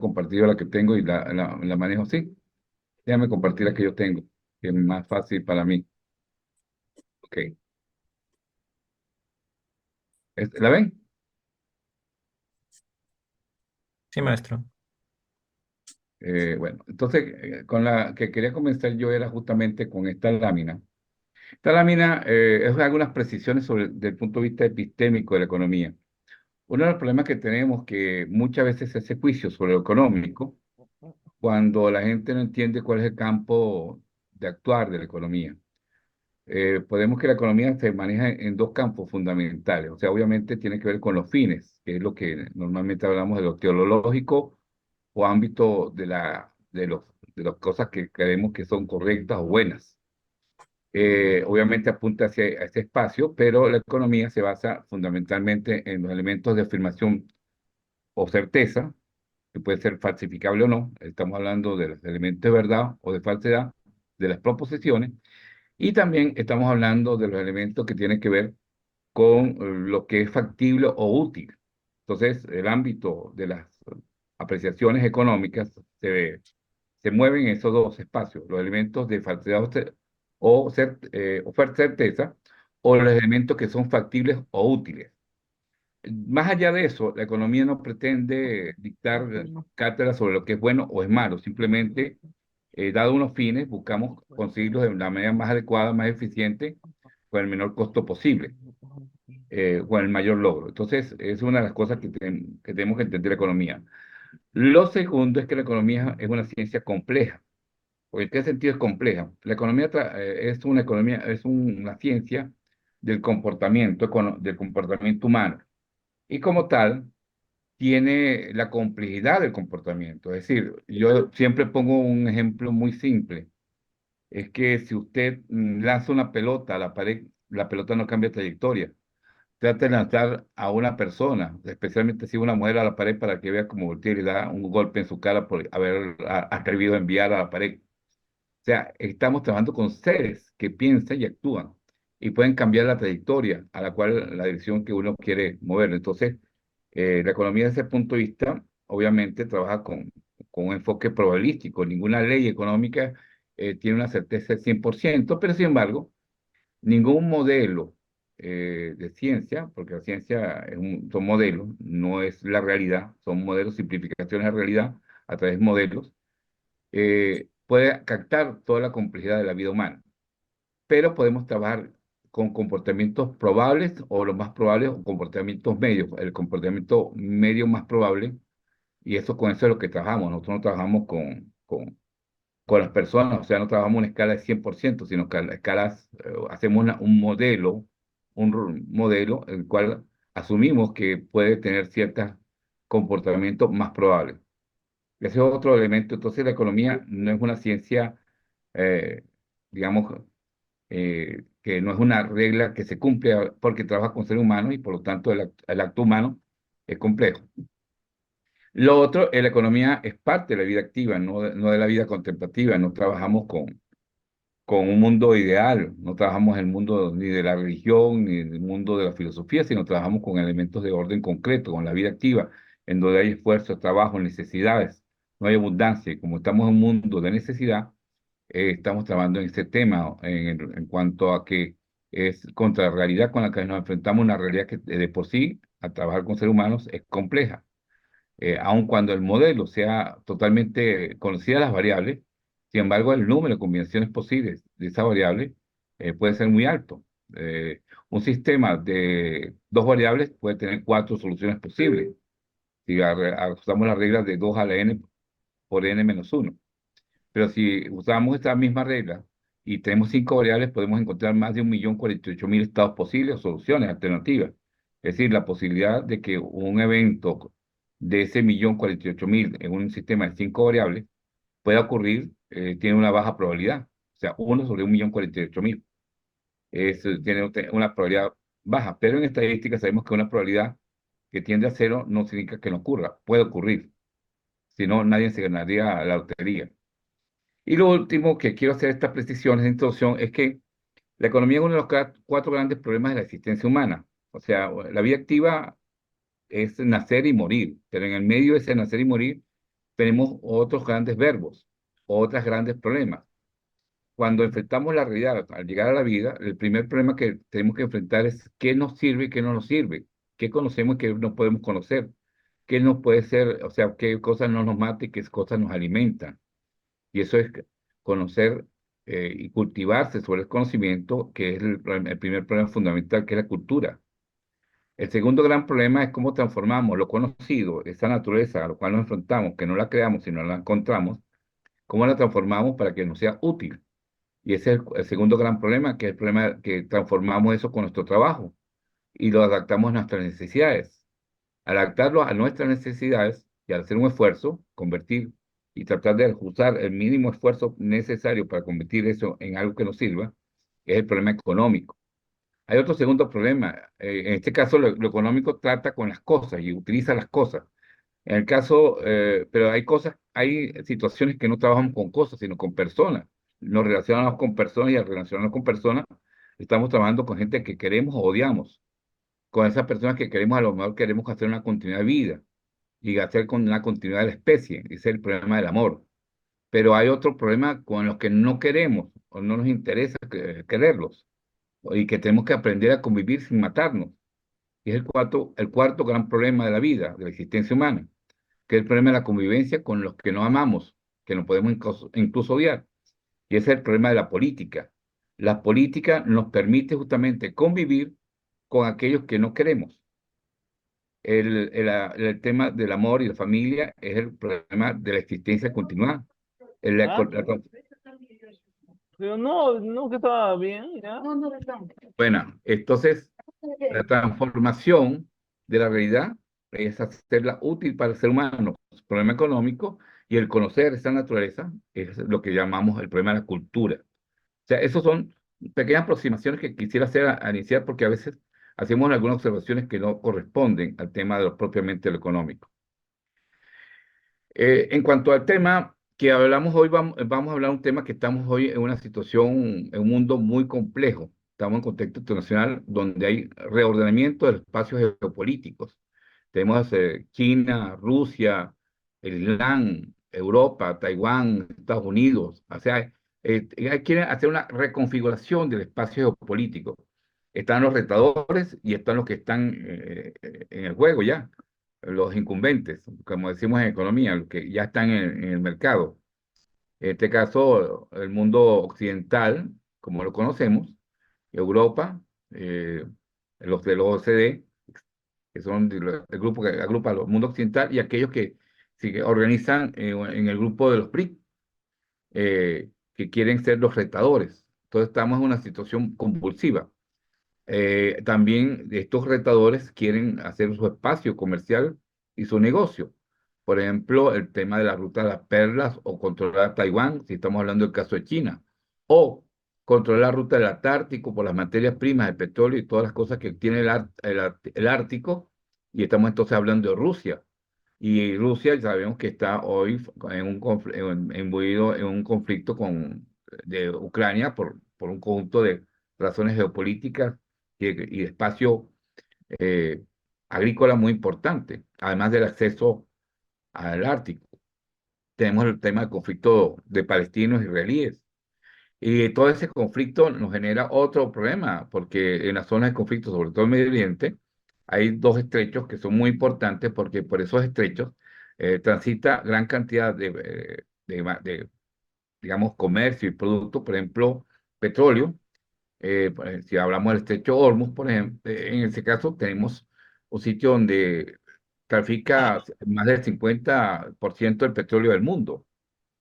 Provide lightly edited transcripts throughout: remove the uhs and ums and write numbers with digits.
compartido la que tengo y la manejo así. Déjame compartir la que yo tengo, que es más fácil para mí. Ok. ¿La ven? Sí, maestro. Bueno, entonces, con la que quería comenzar yo era justamente con esta lámina. Esta lámina es algunas precisiones sobre desde el punto de vista epistémico de la economía. Uno de los problemas que tenemos que muchas veces se hace juicio sobre lo económico cuando la gente no entiende cuál es el campo de actuar de la economía. Podemos que la economía se maneja en dos campos fundamentales. O sea, obviamente tiene que ver con los fines, que es lo que normalmente hablamos de lo teológico o ámbito de las cosas que creemos que son correctas o buenas. Obviamente apunta hacia ese espacio, pero la economía se basa fundamentalmente en los elementos de afirmación o certeza, que puede ser falsificable o no. Estamos hablando de los elementos de verdad o de falsedad, de las proposiciones, y también estamos hablando de los elementos que tienen que ver con lo que es factible o útil. Entonces, el ámbito de las apreciaciones económicas se mueven en esos dos espacios, los elementos de falsedad o certeza, o los elementos que son factibles o útiles. Más allá de eso, la economía no pretende dictar cátedra sobre lo que es bueno o es malo, simplemente, dado unos fines, buscamos conseguirlos de la manera más adecuada, más eficiente, con el menor costo posible, con el mayor logro. Entonces, es una de las cosas que tenemos que entender la economía. Lo segundo es que la economía es una ciencia compleja. ¿O ¿En qué sentido es compleja? La economía es una ciencia del del comportamiento humano. Y como tal, tiene la complejidad del comportamiento. Es decir, yo siempre pongo un ejemplo muy simple. Es que si usted lanza una pelota a la pared, la pelota no cambia trayectoria. Trata de lanzar a una persona, especialmente si una mujer, a la pared para que vea cómo voltea y le da un golpe en su cara por haber atrevido a enviar a la pared. O sea, estamos trabajando con seres que piensan y actúan y pueden cambiar la trayectoria a la cual la dirección que uno quiere mover. Entonces, la economía desde ese punto de vista, obviamente, trabaja con un enfoque probabilístico. Ninguna ley económica tiene una certeza del 100%, pero sin embargo, ningún modelo de ciencia, porque la ciencia son modelos, no es la realidad, son modelos, simplificaciones de realidad a través de modelos, puede captar toda la complejidad de la vida humana, pero podemos trabajar con comportamientos probables o los más probables o comportamientos medios. El comportamiento medio más probable, y eso con eso es lo que trabajamos. Nosotros no trabajamos con las personas, o sea, no trabajamos una escala de 100%, sino que a las escalas hacemos un modelo, modelo, el cual asumimos que puede tener ciertos comportamientos más probables. Ese es otro elemento. Entonces, la economía no es una ciencia, eh, digamos, que no es una regla que se cumple porque trabaja con seres humanos y por lo tanto el acto humano es complejo. Lo otro, la economía es parte de la vida activa, no de la vida contemplativa. No trabajamos con un mundo ideal, no trabajamos en el mundo ni de la religión ni del mundo de la filosofía, sino trabajamos con elementos de orden concreto, con la vida activa, en donde hay esfuerzo, trabajo, necesidades, no hay abundancia. Y como estamos en un mundo de necesidad, estamos trabajando en este tema en cuanto a que es contra la realidad con la que nos enfrentamos, una realidad que de por sí, al trabajar con seres humanos, es compleja. Aun cuando el modelo sea totalmente conocida las variables, sin embargo, el número de combinaciones posibles de esa variable puede ser muy alto. Un sistema de dos variables puede tener cuatro soluciones posibles si usamos las reglas de 2 a la n por n menos uno. Pero si usamos esta misma regla y tenemos cinco variables, podemos encontrar más de 1.048.000 estados posibles o soluciones alternativas. Es decir, la posibilidad de que un evento de ese 1.048.000 en un sistema de cinco variables pueda ocurrir, tiene una baja probabilidad. O sea, uno sobre 1.048.000. Tiene una probabilidad baja, pero en estadística sabemos que una probabilidad que tiende a cero no significa que no ocurra, puede ocurrir. Si no, nadie se ganaría la lotería. Y lo último que quiero hacer esta precisión, esta introducción, es que la economía es uno de los cuatro grandes problemas de la existencia humana. O sea, la vida activa es nacer y morir, pero en el medio de ese nacer y morir tenemos otros grandes verbos, otros grandes problemas. Cuando enfrentamos la realidad al llegar a la vida, el primer problema que tenemos que enfrentar es qué nos sirve y qué no nos sirve, qué conocemos y qué no podemos conocer, qué nos puede ser, o sea, qué cosas no nos matan y qué cosas nos alimentan. Y eso es conocer y cultivarse sobre el conocimiento, que es el primer problema fundamental, que es la cultura. El segundo gran problema es cómo transformamos lo conocido, esa naturaleza a la cual nos enfrentamos, que no la creamos, sino la encontramos, cómo la transformamos para que nos sea útil. Y ese es el segundo gran problema, que es el problema que transformamos eso con nuestro trabajo y lo adaptamos a nuestras necesidades. Al adaptarlo a nuestras necesidades y al hacer un esfuerzo, convertir y tratar de usar el mínimo esfuerzo necesario para convertir eso en algo que nos sirva, es el problema económico. Hay otro segundo problema. En este caso, lo económico trata con las cosas y utiliza las cosas. En el caso, pero hay cosas, hay situaciones que no trabajamos con cosas, sino con personas. Nos relacionamos con personas y al relacionarnos con personas, estamos trabajando con gente que queremos o odiamos. Con esas personas que queremos, a lo mejor queremos hacer una continuidad de vida y hacer con una continuidad de la especie. Ese es el problema del amor. Pero hay otro problema con los que no queremos o no nos interesa quererlos y que tenemos que aprender a convivir sin matarnos. Y es el cuarto gran problema de la vida, de la existencia humana, que es el problema de la convivencia con los que no amamos, que nos podemos incluso odiar. Y ese es el problema de la política. La política nos permite justamente convivir con aquellos que no queremos. El tema del amor y la familia es el problema de la existencia continuada. El- la- ¿Ah? la- Pero no, no que estaba bien, ¿ya? bueno, entonces la transformación de la realidad es hacerla útil para el ser humano. El problema económico y el conocer esa naturaleza es lo que llamamos el problema de la cultura. O sea, esos son pequeñas aproximaciones que quisiera hacer a iniciar porque a veces hacemos algunas observaciones que no corresponden al tema de lo propiamente lo económico. En cuanto al tema que hablamos hoy, vamos a hablar de un tema que estamos hoy en una situación, en un mundo muy complejo. Estamos en contexto internacional donde hay reordenamiento de los espacios geopolíticos. Tenemos China, Rusia, el Irán, Europa, Taiwán, Estados Unidos. O sea, quieren hacer una reconfiguración del espacio geopolítico. Están los retadores y están los que están en el juego ya, los incumbentes, como decimos en economía, los que ya están en el mercado. En este caso, el mundo occidental, como lo conocemos, Europa, eh, los de los OCDE, que son el grupo que agrupa al mundo occidental, y aquellos que, sí, que organizan en el grupo de los BRIC, que quieren ser los retadores. Entonces estamos en una situación convulsiva. También estos retadores quieren hacer su espacio comercial y su negocio. Por ejemplo, el tema de la ruta de las perlas o controlar Taiwán, si estamos hablando del caso de China, o controlar la ruta del Antártico por las materias primas, el petróleo y todas las cosas que tiene el Ártico, y estamos entonces hablando de Rusia. Y Rusia sabemos que está hoy imbuido en un conflicto de Ucrania por un conjunto de razones geopolíticas y de espacio eh, agrícola muy importante, además del acceso al Ártico. Tenemos el tema del conflicto de palestinos y israelíes. Y todo ese conflicto nos genera otro problema, porque en las zonas de conflicto, sobre todo en Medio Oriente, hay dos estrechos que son muy importantes porque por esos estrechos transita gran cantidad digamos, comercio y productos, por ejemplo, petróleo. Si hablamos del estrecho Hormuz, por ejemplo, en ese caso tenemos un sitio donde trafica más del 50% del petróleo del mundo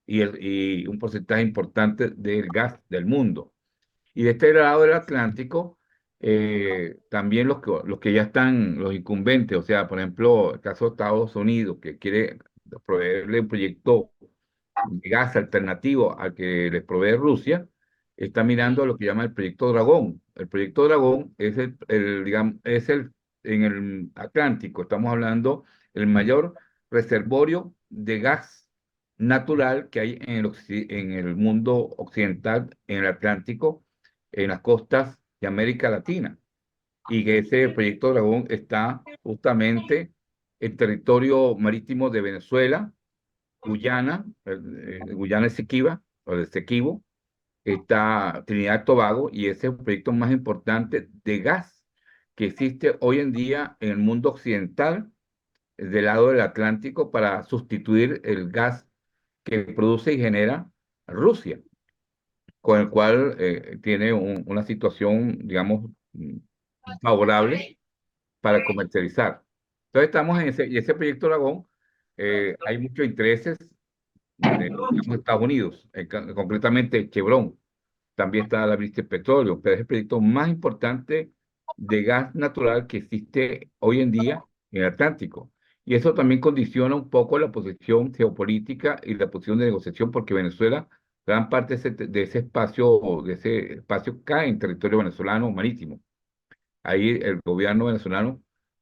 y un porcentaje importante del gas del mundo. Y de este lado del Atlántico, también los que ya están, los incumbentes, o sea, por ejemplo, el caso de Estados Unidos, que quiere proveerle un proyecto de gas alternativo al que les provee Rusia, está mirando lo que llama el proyecto Dragón. El proyecto Dragón es digamos, en el Atlántico, estamos hablando el mayor reservorio de gas natural que hay en el mundo occidental, en el Atlántico, en las costas de América Latina. Y que ese proyecto Dragón está justamente en territorio marítimo de Venezuela, Guyana, Guyana Esequiba, o de Esequibo, está Trinidad y Tobago, y ese es el proyecto más importante de gas que existe hoy en día en el mundo occidental, del lado del Atlántico, para sustituir el gas que produce y genera Rusia, con el cual tiene una situación, digamos, favorable para comercializar. Entonces estamos en ese proyecto Dragón, hay muchos intereses digamos, Estados Unidos, concretamente Chevron, también está la British Petroleum, pero es el proyecto más importante de gas natural que existe hoy en día en el Atlántico. Y eso también condiciona un poco la posición geopolítica y la posición de negociación, porque Venezuela, gran parte de ese espacio cae en territorio venezolano marítimo. Ahí el gobierno venezolano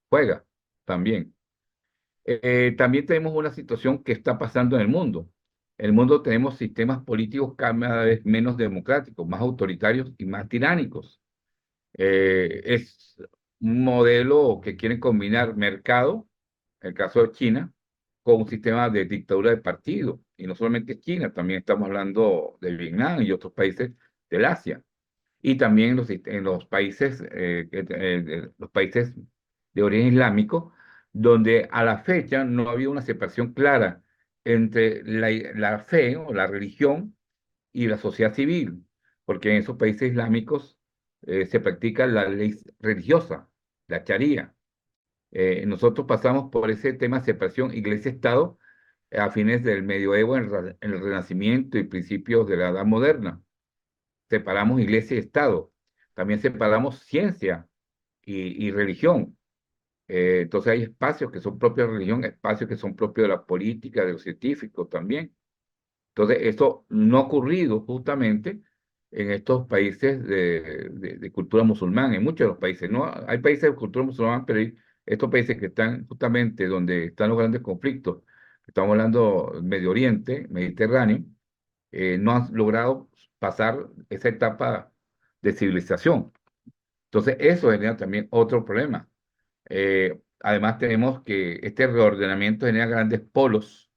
juega también. También tenemos una situación que está pasando en el mundo. En el mundo tenemos sistemas políticos cada vez menos democráticos, más autoritarios y más tiránicos. Es un modelo que quiere combinar mercado, en el caso de China, con un sistema de dictadura de partido. Y no solamente China, también estamos hablando de Vietnam y otros países del Asia. Y también los países de origen islámico, donde a la fecha no había una separación clara entre la fe o la religión y la sociedad civil, porque en esos países islámicos se practica la ley religiosa, la charía. Nosotros pasamos por ese tema de separación iglesia-estado a fines del medioevo, en el Renacimiento y principios de la Edad Moderna. Separamos iglesia y Estado. También separamos ciencia y religión. Entonces hay espacios que son propios de la religión, espacios que son propios de la política, de los científicos también. Entonces eso no ha ocurrido justamente en estos países de cultura musulmana, en muchos de los países. No, hay países de cultura musulmana, pero hay estos países que están justamente donde están los grandes conflictos, estamos hablando del Medio Oriente, Mediterráneo, no han logrado pasar esa etapa de civilización. Entonces, eso genera también otro problema. Además, tenemos que este reordenamiento genera grandes polos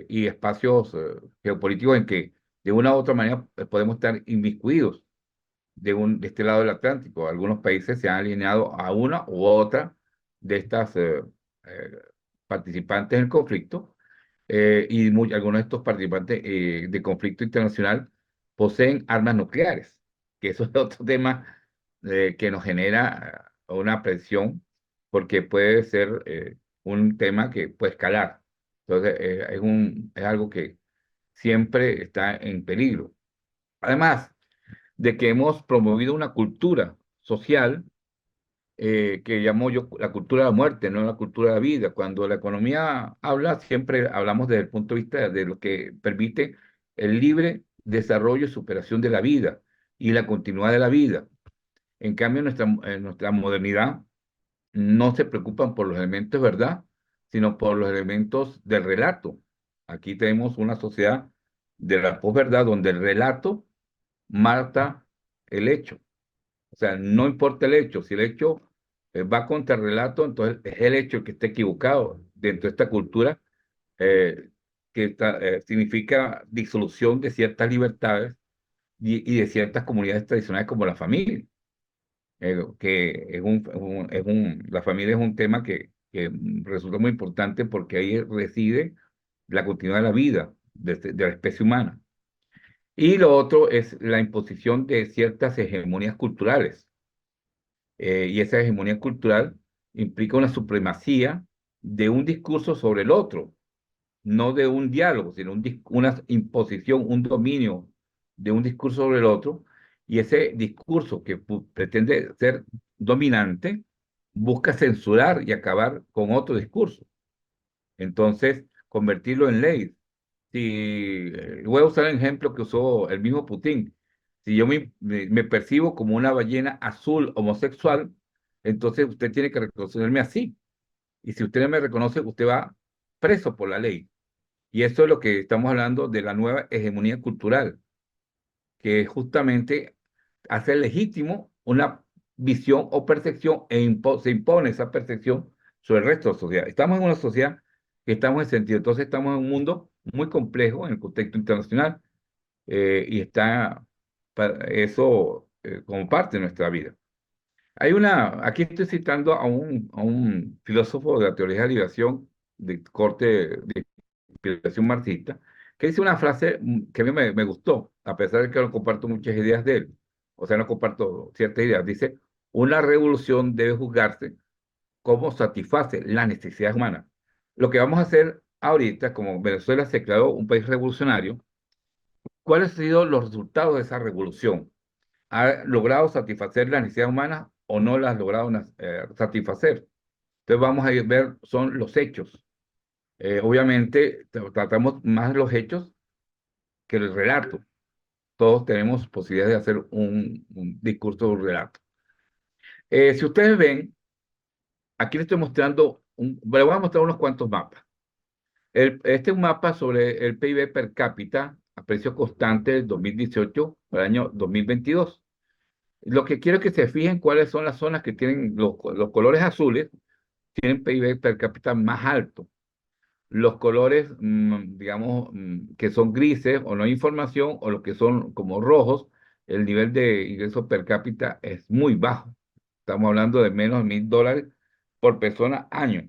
y espacios geopolíticos en que de una u otra manera podemos estar inmiscuidos de este lado del Atlántico. Algunos países se han alineado a una u otra de estas eh, participantes en el conflicto, y algunos de estos participantes de conflicto internacional poseen armas nucleares, que eso es otro tema que nos genera una presión, porque puede ser un tema que puede escalar. Entonces, es algo que siempre está en peligro. Además de que hemos promovido una cultura social que llamo yo la cultura de la muerte, no la cultura de la vida. Cuando la economía habla, siempre hablamos desde el punto de vista de lo que permite el libre desarrollo y superación de la vida y la continuidad de la vida. En cambio, en nuestra modernidad no se preocupan por los elementos de verdad, sino por los elementos del relato. Aquí tenemos una sociedad de la posverdad donde el relato marca el hecho. O sea, no importa el hecho, si el hecho va contra el relato, entonces es el hecho el que está equivocado dentro de esta cultura, eh, significa disolución de ciertas libertades y de ciertas comunidades tradicionales como la familia, que la familia es un tema que resulta muy importante porque ahí reside la continuidad de la vida de la especie humana. Y lo otro es la imposición de ciertas hegemonías culturales, y esa hegemonía cultural implica una supremacía de un discurso sobre el otro, no de un diálogo, sino una imposición, un dominio de un discurso sobre el otro, y ese discurso que pretende ser dominante busca censurar y acabar con otro discurso. Entonces, convertirlo en ley. Si voy a usar el ejemplo que usó el mismo Putin, si yo me percibo como una ballena azul homosexual, entonces usted tiene que reconocerme así. Y si usted no me reconoce, usted va preso por la ley. Y eso es lo que estamos hablando de la nueva hegemonía cultural, que justamente hace legítimo una visión o percepción se impone esa percepción sobre el resto de la sociedad. Estamos en una sociedad que estamos en sentido. Entonces estamos en un mundo muy complejo en el contexto internacional y está eso como parte de nuestra vida. Aquí estoy citando a un filósofo de la teoría de la liberación de corte de inspiración marxista, que dice una frase que a mí me gustó, a pesar de que no comparto muchas ideas de él, o sea, no comparto ciertas ideas. Dice, una revolución debe juzgarse cómo satisface las necesidades humanas. Lo que vamos a hacer ahorita, como Venezuela se declaró un país revolucionario, ¿cuáles han sido los resultados de esa revolución? ¿Ha logrado satisfacer las necesidades humanas o no las ha logrado satisfacer? Entonces vamos a ver, son los hechos. Obviamente tratamos más los hechos que el relato. Todos tenemos posibilidad de hacer un discurso de un relato. Si ustedes ven, aquí les estoy mostrando, les voy a mostrar unos cuantos mapas. Este es un mapa sobre el PIB per cápita a precio constante del 2018 para el año 2022. Lo que quiero es que se fijen cuáles son las zonas que tienen los colores azules, tienen PIB per cápita más alto. Los colores, digamos, que son grises o no hay información, o los que son como rojos, el nivel de ingreso per cápita es muy bajo. Estamos hablando de menos de $1.000 por persona año.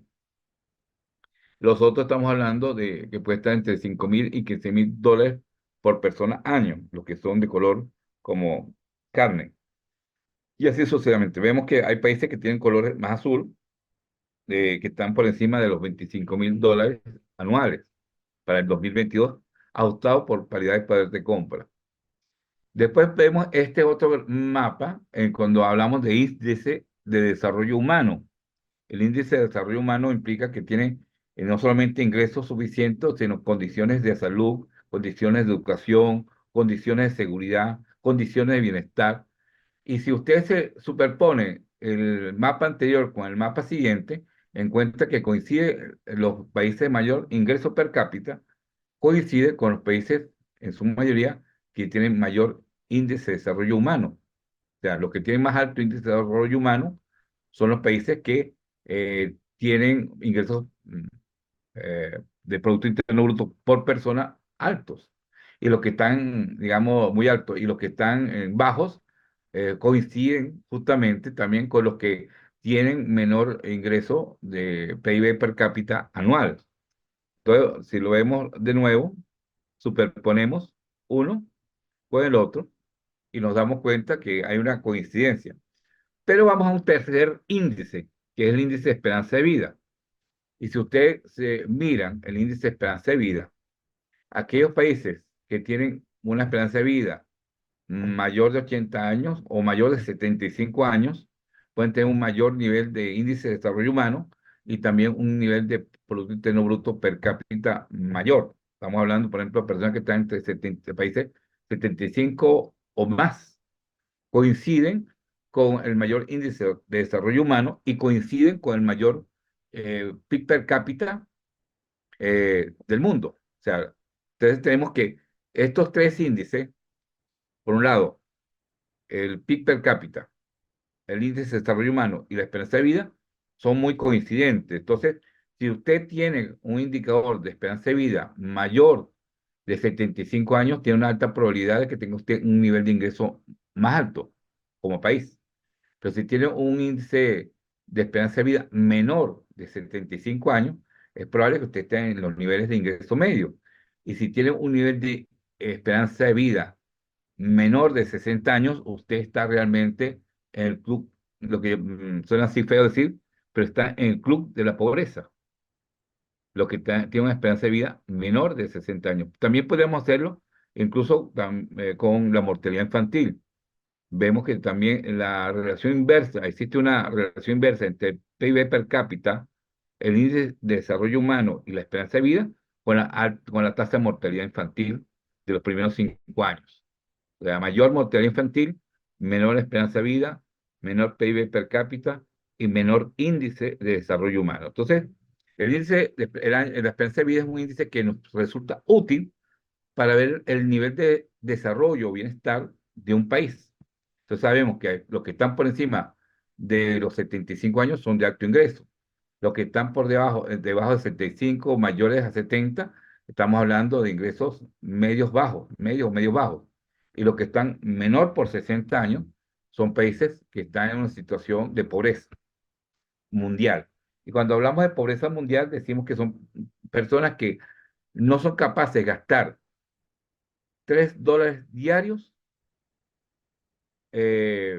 Los otros estamos hablando de que puede estar entre $5.000 y $15.000 por persona año, los que son de color como carne. Y así sucesivamente. Vemos que hay países que tienen colores más azul, que están por encima de los $25.000 anuales para el 2022, ajustado por paridad de poder de compra. Después vemos este otro mapa cuando hablamos de índice de desarrollo humano. El índice de desarrollo humano implica que tiene no solamente ingresos suficientes, sino condiciones de salud, condiciones de educación, condiciones de seguridad, condiciones de bienestar. Y si usted se superpone el mapa anterior con el mapa siguiente, encuentra que coincide los países de mayor ingreso per cápita, coincide con los países, en su mayoría, que tienen mayor índice de desarrollo humano. O sea, los que tienen más alto índice de desarrollo humano son los países que tienen ingresos de Producto Interno Bruto por persona altos. Y los que están, digamos, muy altos y los que están bajos coinciden justamente también con los que tienen menor ingreso de PIB per cápita anual. Entonces, si lo vemos de nuevo, superponemos uno con el otro y nos damos cuenta que hay una coincidencia. Pero vamos a un tercer índice, que es el índice de esperanza de vida. Y si ustedes se miran el índice de esperanza de vida, aquellos países que tienen una esperanza de vida mayor de 80 años o mayor de 75 años pueden tener un mayor nivel de índice de desarrollo humano y también un nivel de Producto Interno Bruto per cápita mayor. Estamos hablando, por ejemplo, de personas que están entre 70 países 75 o más. Coinciden con el mayor índice de desarrollo humano y coinciden con el mayor PIB per cápita del mundo. O sea, entonces tenemos que estos tres índices, por un lado, el PIB per cápita, el índice de desarrollo humano y la esperanza de vida, son muy coincidentes. Entonces, si usted tiene un indicador de esperanza de vida mayor de 75 años, tiene una alta probabilidad de que tenga usted un nivel de ingreso más alto como país. Pero si tiene un índice de esperanza de vida menor de 75 años, es probable que usted esté en los niveles de ingreso medio. Y si tiene un nivel de esperanza de vida menor de 60 años, usted está realmente en el club, lo que suena así feo decir, pero está en el club de la pobreza, lo que tiene una esperanza de vida menor de 60 años. También podríamos hacerlo incluso con la mortalidad infantil. Vemos que también la relación inversa, existe una relación inversa entre el PIB per cápita, el índice de desarrollo humano y la esperanza de vida con la tasa de mortalidad infantil de los primeros 5 años. La mayor mortalidad infantil, menor esperanza de vida, menor PIB per cápita y menor índice de desarrollo humano. Entonces, el índice la esperanza de vida es un índice que nos resulta útil para ver el nivel de desarrollo o bienestar de un país. Entonces sabemos que los que están por encima de los 75 años son de alto ingreso. Los que están por debajo de 65, mayores a 70, estamos hablando de ingresos medios bajos, medios bajos. Y los que están menor por 60 años son países que están en una situación de pobreza mundial. Y cuando hablamos de pobreza mundial, decimos que son personas que no son capaces de gastar $3 diarios,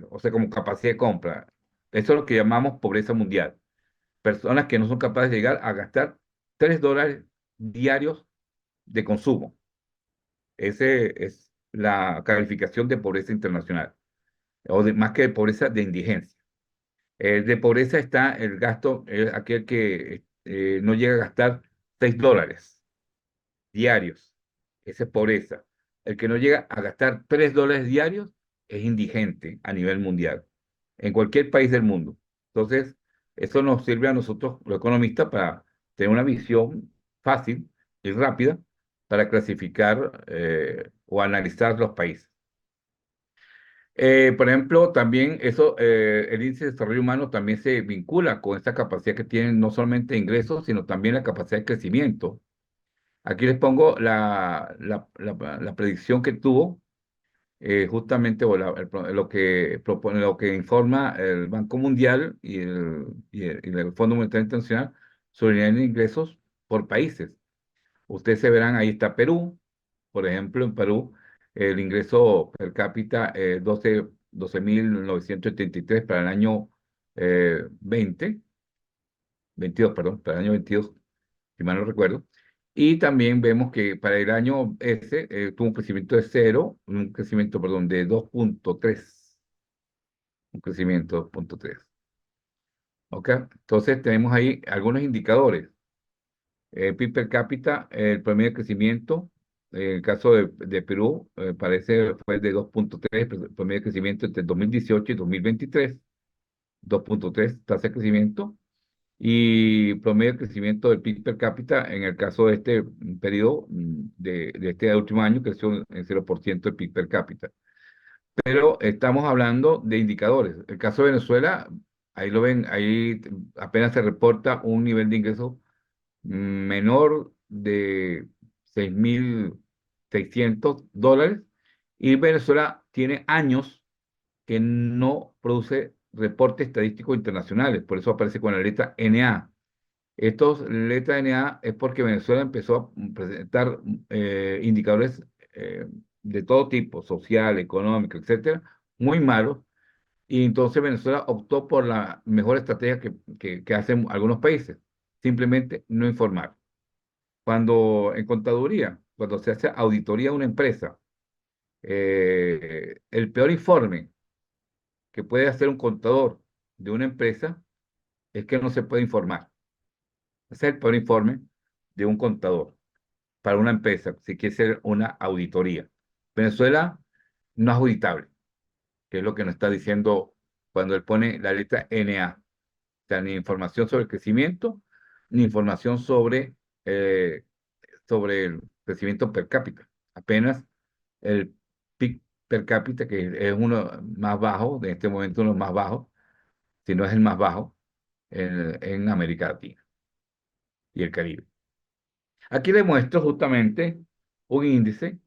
o sea, como capacidad de compra. Eso es lo que llamamos pobreza mundial. Personas que no son capaces de llegar a gastar $3 diarios de consumo. Esa es la calificación de pobreza internacional, más que de pobreza, de indigencia. De pobreza está el gasto, aquel que no llega a gastar $6 diarios. Esa es pobreza. El que no llega a gastar $3 diarios es indigente a nivel mundial, en cualquier país del mundo. Entonces, eso nos sirve a nosotros, los economistas, para tener una visión fácil y rápida para clasificar o analizar los países. Por ejemplo, también el índice de desarrollo humano también se vincula con esta capacidad que tienen no solamente de ingresos, sino también la capacidad de crecimiento. Aquí les pongo la predicción que tuvo justamente o lo que propone, lo que informa el Banco Mundial y el Fondo Monetario Internacional sobre el nivel de ingresos por países. Ustedes se verán, ahí está Perú. Por ejemplo, en Perú el ingreso per cápita 12.973 para el año 22, perdón, para el año 22, si mal no recuerdo. Y también vemos que para el año ese tuvo un crecimiento de cero, un crecimiento, perdón, de 2.3, un crecimiento de 2.3. ¿Ok? Entonces tenemos ahí algunos indicadores. PIB per cápita, el promedio de crecimiento, en el caso de Perú, parece fue de 2.3, el promedio de crecimiento entre 2018 y 2023, 2.3 tasa de crecimiento. Y promedio de crecimiento del PIB per cápita en el caso de este periodo de este último año creció en 0% el PIB per cápita. Pero estamos hablando de indicadores. El caso de Venezuela, ahí lo ven, ahí apenas se reporta un nivel de ingreso menor de $6.600 y Venezuela tiene años que no produce reportes estadísticos internacionales, por eso aparece con la letra NA. Estos letras NA es porque Venezuela empezó a presentar indicadores de todo tipo, social, económico, etcétera, muy malos, y entonces Venezuela optó por la mejor estrategia que hacen algunos países, simplemente no informar. Cuando en contaduría, cuando se hace auditoría a una empresa, el peor informe que puede hacer un contador de una empresa es que no se puede informar. Ese es el peor informe de un contador para una empresa, si quiere hacer una auditoría. Venezuela no es auditable, que es lo que nos está diciendo cuando él pone la letra NA. O sea, ni información sobre el crecimiento, ni información eh, sobre el crecimiento per cápita. Apenas el PIB per cápita, que es uno más bajo, en este momento uno más bajo, si no es el más bajo, en América Latina y el Caribe. Aquí les muestro justamente un índice.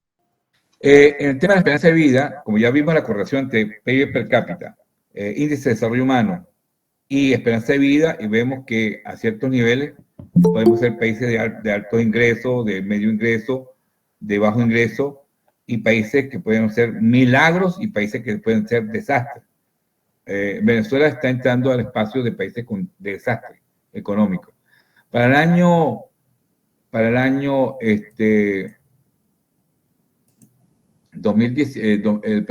En el tema de la esperanza de vida, como ya vimos la correlación entre PIB per cápita, índice de desarrollo humano y esperanza de vida, y vemos que a ciertos niveles podemos ser países de alto ingreso, de medio ingreso, de bajo ingreso, y países que pueden ser milagros y países que pueden ser desastres. Venezuela está entrando al espacio de países con desastre económico. Para el año 2010, para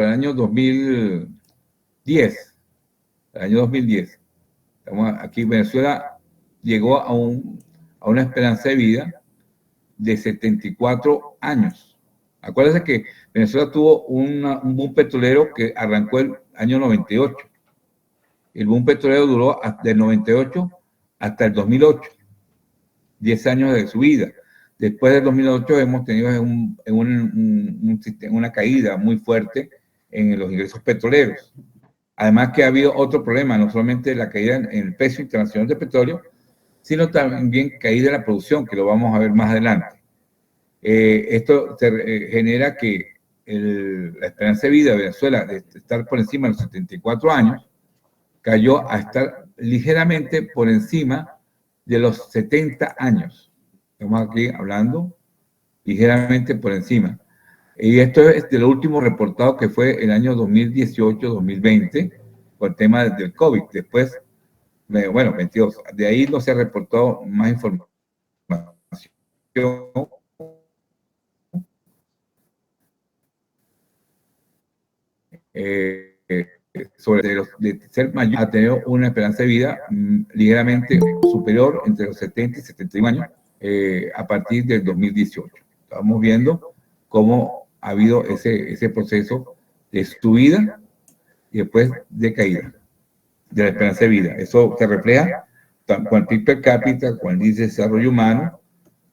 el año 2010, aquí Venezuela llegó a una esperanza de vida de 74 años. Acuérdense que Venezuela tuvo un boom petrolero que arrancó el año 98. El boom petrolero duró del 98 hasta el 2008, 10 años de su vida. Después del 2008 hemos tenido una caída muy fuerte en los ingresos petroleros. Además que ha habido otro problema, no solamente la caída en el precio internacional del petróleo, sino también caída de la producción, que lo vamos a ver más adelante. Esto genera que la esperanza de vida de Venezuela, de estar por encima de los 74 años, cayó a estar ligeramente por encima de los 70 años. Estamos aquí hablando ligeramente por encima. Y esto es de lo último reportado, que fue el año 2018-2020, por el tema del COVID. Después, bueno, 22. De ahí no se ha reportado más información sobre de ser mayor a tener una esperanza de vida ligeramente superior entre los 70 y 71 años a partir del 2018. Estamos viendo cómo ha habido ese proceso de subida y después de caída de la esperanza de vida. Eso se refleja con el PIB per cápita, con el índice de desarrollo humano,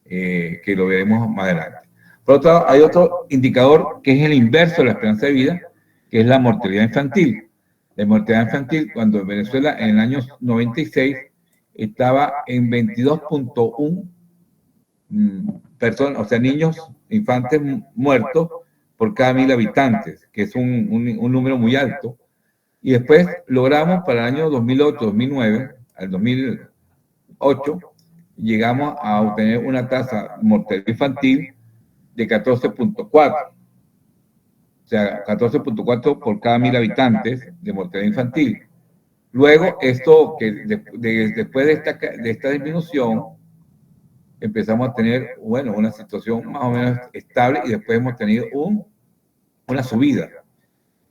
que lo veremos más adelante. Por otro lado, hay otro indicador que es el inverso de la esperanza de vida, que es la mortalidad infantil. La mortalidad infantil, cuando en Venezuela en el año 96 estaba en 22.1 personas, o sea, niños, infantes muertos por cada 1.000 habitantes, que es un número muy alto. Y después logramos para el año 2008-2009, al 2008, llegamos a obtener una tasa de mortalidad infantil de 14.4. O sea, 14.4 por cada 1.000 habitantes de mortalidad infantil. Luego, esto que después de esta disminución, empezamos a tener, bueno, una situación más o menos estable, y después hemos tenido una subida,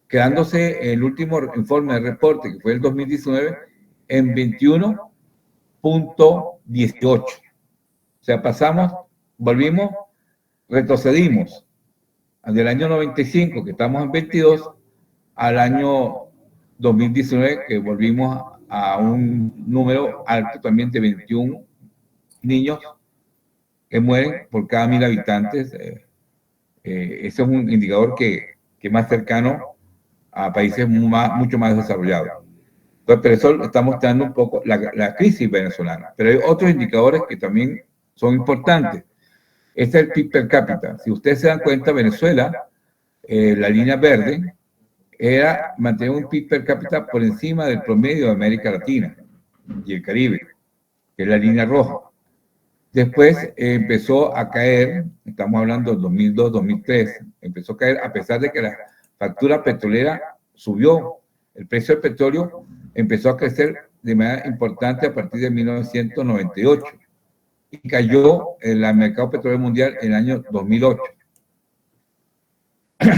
quedándose el último informe de reporte, que fue el 2019, en 21.18. O sea, volvimos, retrocedimos del año 95, que estamos en 22, al año 2019, que volvimos a un número alto también de 21 niños que mueren por cada 1.000 habitantes. Ese es un indicador que es más cercano a países mucho más desarrollados. Entonces, pero eso está mostrando un poco la crisis venezolana. Pero hay otros indicadores que también son importantes. Este es el PIB per cápita. Si ustedes se dan cuenta, Venezuela, la línea verde, era mantener un PIB per cápita por encima del promedio de América Latina y el Caribe, que es la línea roja. Después empezó a caer, estamos hablando del 2002-2003, empezó a caer a pesar de que la factura petrolera subió. El precio del petróleo empezó a crecer de manera importante a partir de 1998 y cayó en el mercado petrolero mundial en el año 2008.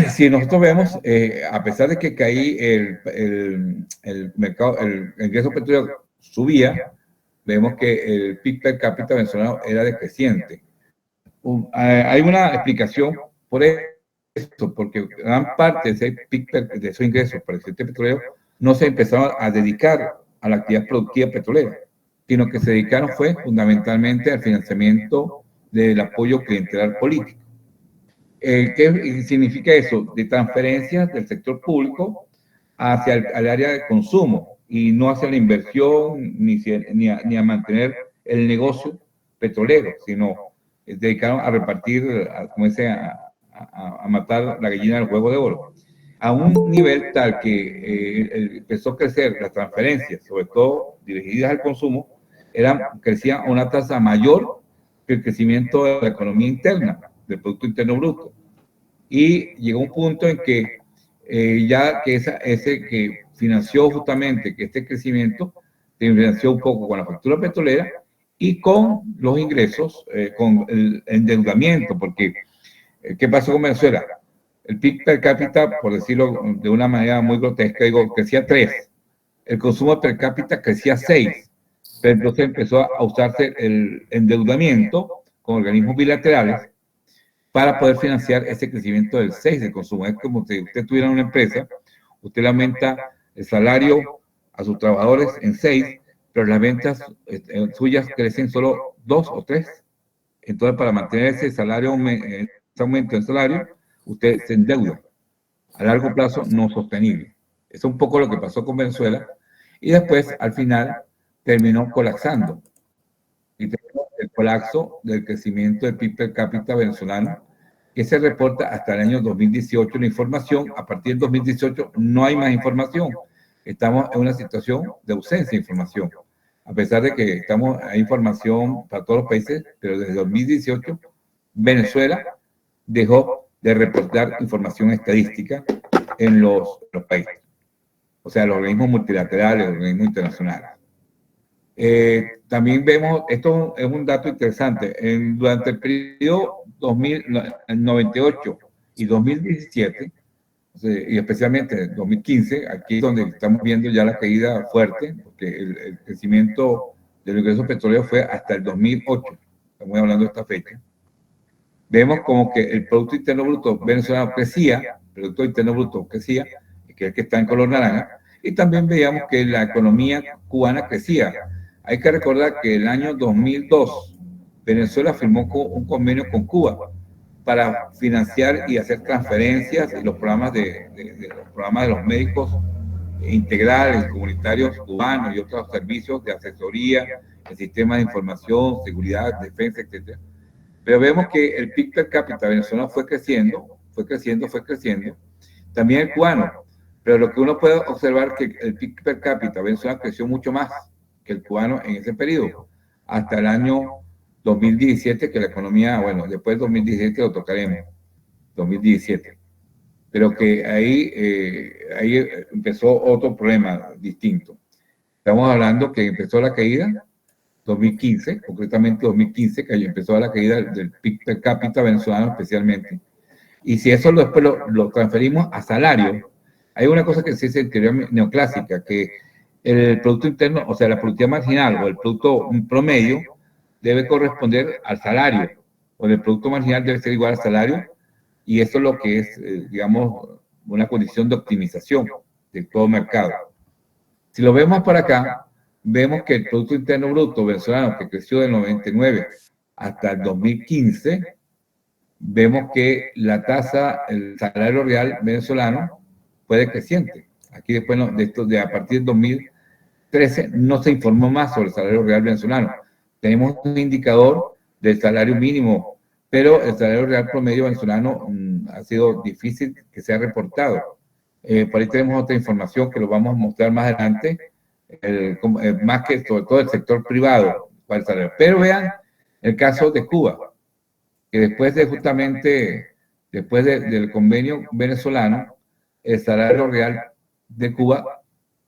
Si nosotros vemos, a pesar de que caí el mercado, el ingreso petrolero subía, vemos que el PIB per cápita venezolano era decreciente. Hay una explicación por esto, porque gran parte de ese PIB de esos ingresos por el sector petrolero no se empezaron a dedicar a la actividad productiva petrolera, sino que se dedicaron fue fundamentalmente al financiamiento del apoyo clientelar político. ¿Qué significa eso? De transferencias del sector público hacia el área de consumo y no hacia la inversión ni a mantener el negocio petrolero, sino dedicaron a repartir, a matar la gallina del huevo de oro, a un nivel tal que empezó a crecer las transferencias, sobre todo dirigidas al consumo, crecían a una tasa mayor que el crecimiento de la economía interna, del Producto Interno Bruto. Y llegó un punto en que ya que ese que financió justamente que este crecimiento, se financió un poco con la factura petrolera y con los ingresos, con el endeudamiento, porque ¿qué pasó con Venezuela? El PIB per cápita, por decirlo de una manera muy grotesca, crecía 3, el consumo per cápita crecía 6, pero entonces empezó a usarse el endeudamiento con organismos bilaterales para poder financiar ese crecimiento del 6 de consumo. Es como si usted tuviera una empresa, usted le aumenta el salario a sus trabajadores en 6, pero las ventas suyas crecen solo 2 o 3. Entonces, para mantener ese salario, ese aumento de salario, usted se endeuda a largo plazo no sostenible. Eso es un poco lo que pasó con Venezuela y después, al final, terminó colapsando. colapso del crecimiento del PIB per cápita venezolano, que se reporta hasta el año 2018 la información. A partir del 2018 no hay más información. Estamos en una situación de ausencia de información. A pesar de que hay información para todos los países, pero desde 2018 Venezuela dejó de reportar información estadística en los países, o sea, los organismos multilaterales, los organismos internacionales. También vemos, esto es un dato interesante, durante el periodo 1998 y 2017, y especialmente 2015, aquí es donde estamos viendo ya la caída fuerte, porque el crecimiento del ingreso petrolero fue hasta el 2008, estamos hablando de esta fecha. Vemos como que el Producto Interno Bruto venezolano crecía, el Producto Interno Bruto crecía, que es el que está en color naranja, y también veíamos que la economía cubana crecía. Hay que recordar que el año 2002 Venezuela firmó un convenio con Cuba para financiar y hacer transferencias y los programas de los médicos integrales, comunitarios cubanos y otros servicios de asesoría, el sistema de información, seguridad, defensa, etc. Pero vemos que el PIB per cápita venezolano fue creciendo. También el cubano. Pero lo que uno puede observar es que el PIB per cápita venezolano creció mucho más que el cubano en ese periodo, hasta el año 2017, que la economía, bueno, después del 2017 lo tocaremos, 2017. Pero que ahí empezó otro problema distinto. Estamos hablando que empezó la caída 2015, concretamente 2015, que ahí empezó la caída del PIB per cápita venezolano especialmente. Y si eso después lo transferimos a salario, hay una cosa que se dice en teoría neoclásica, que el Producto Interno, o sea, la productividad marginal o el producto promedio debe corresponder al salario, o el producto marginal debe ser igual al salario, y eso es lo que es, digamos, una condición de optimización de todo mercado. Si lo vemos para acá, vemos que el Producto Interno Bruto venezolano, que creció del 99 hasta el 2015, vemos que la tasa, el salario real venezolano fue decreciente. Aquí después a partir del 2013 no se informó más sobre el salario real venezolano. Tenemos un indicador del salario mínimo, pero el salario real promedio venezolano ha sido difícil que sea reportado. Por ahí tenemos otra información que lo vamos a mostrar más adelante, más que sobre todo el sector privado para el salario. Pero vean el caso de Cuba, que después del convenio venezolano, el salario real de Cuba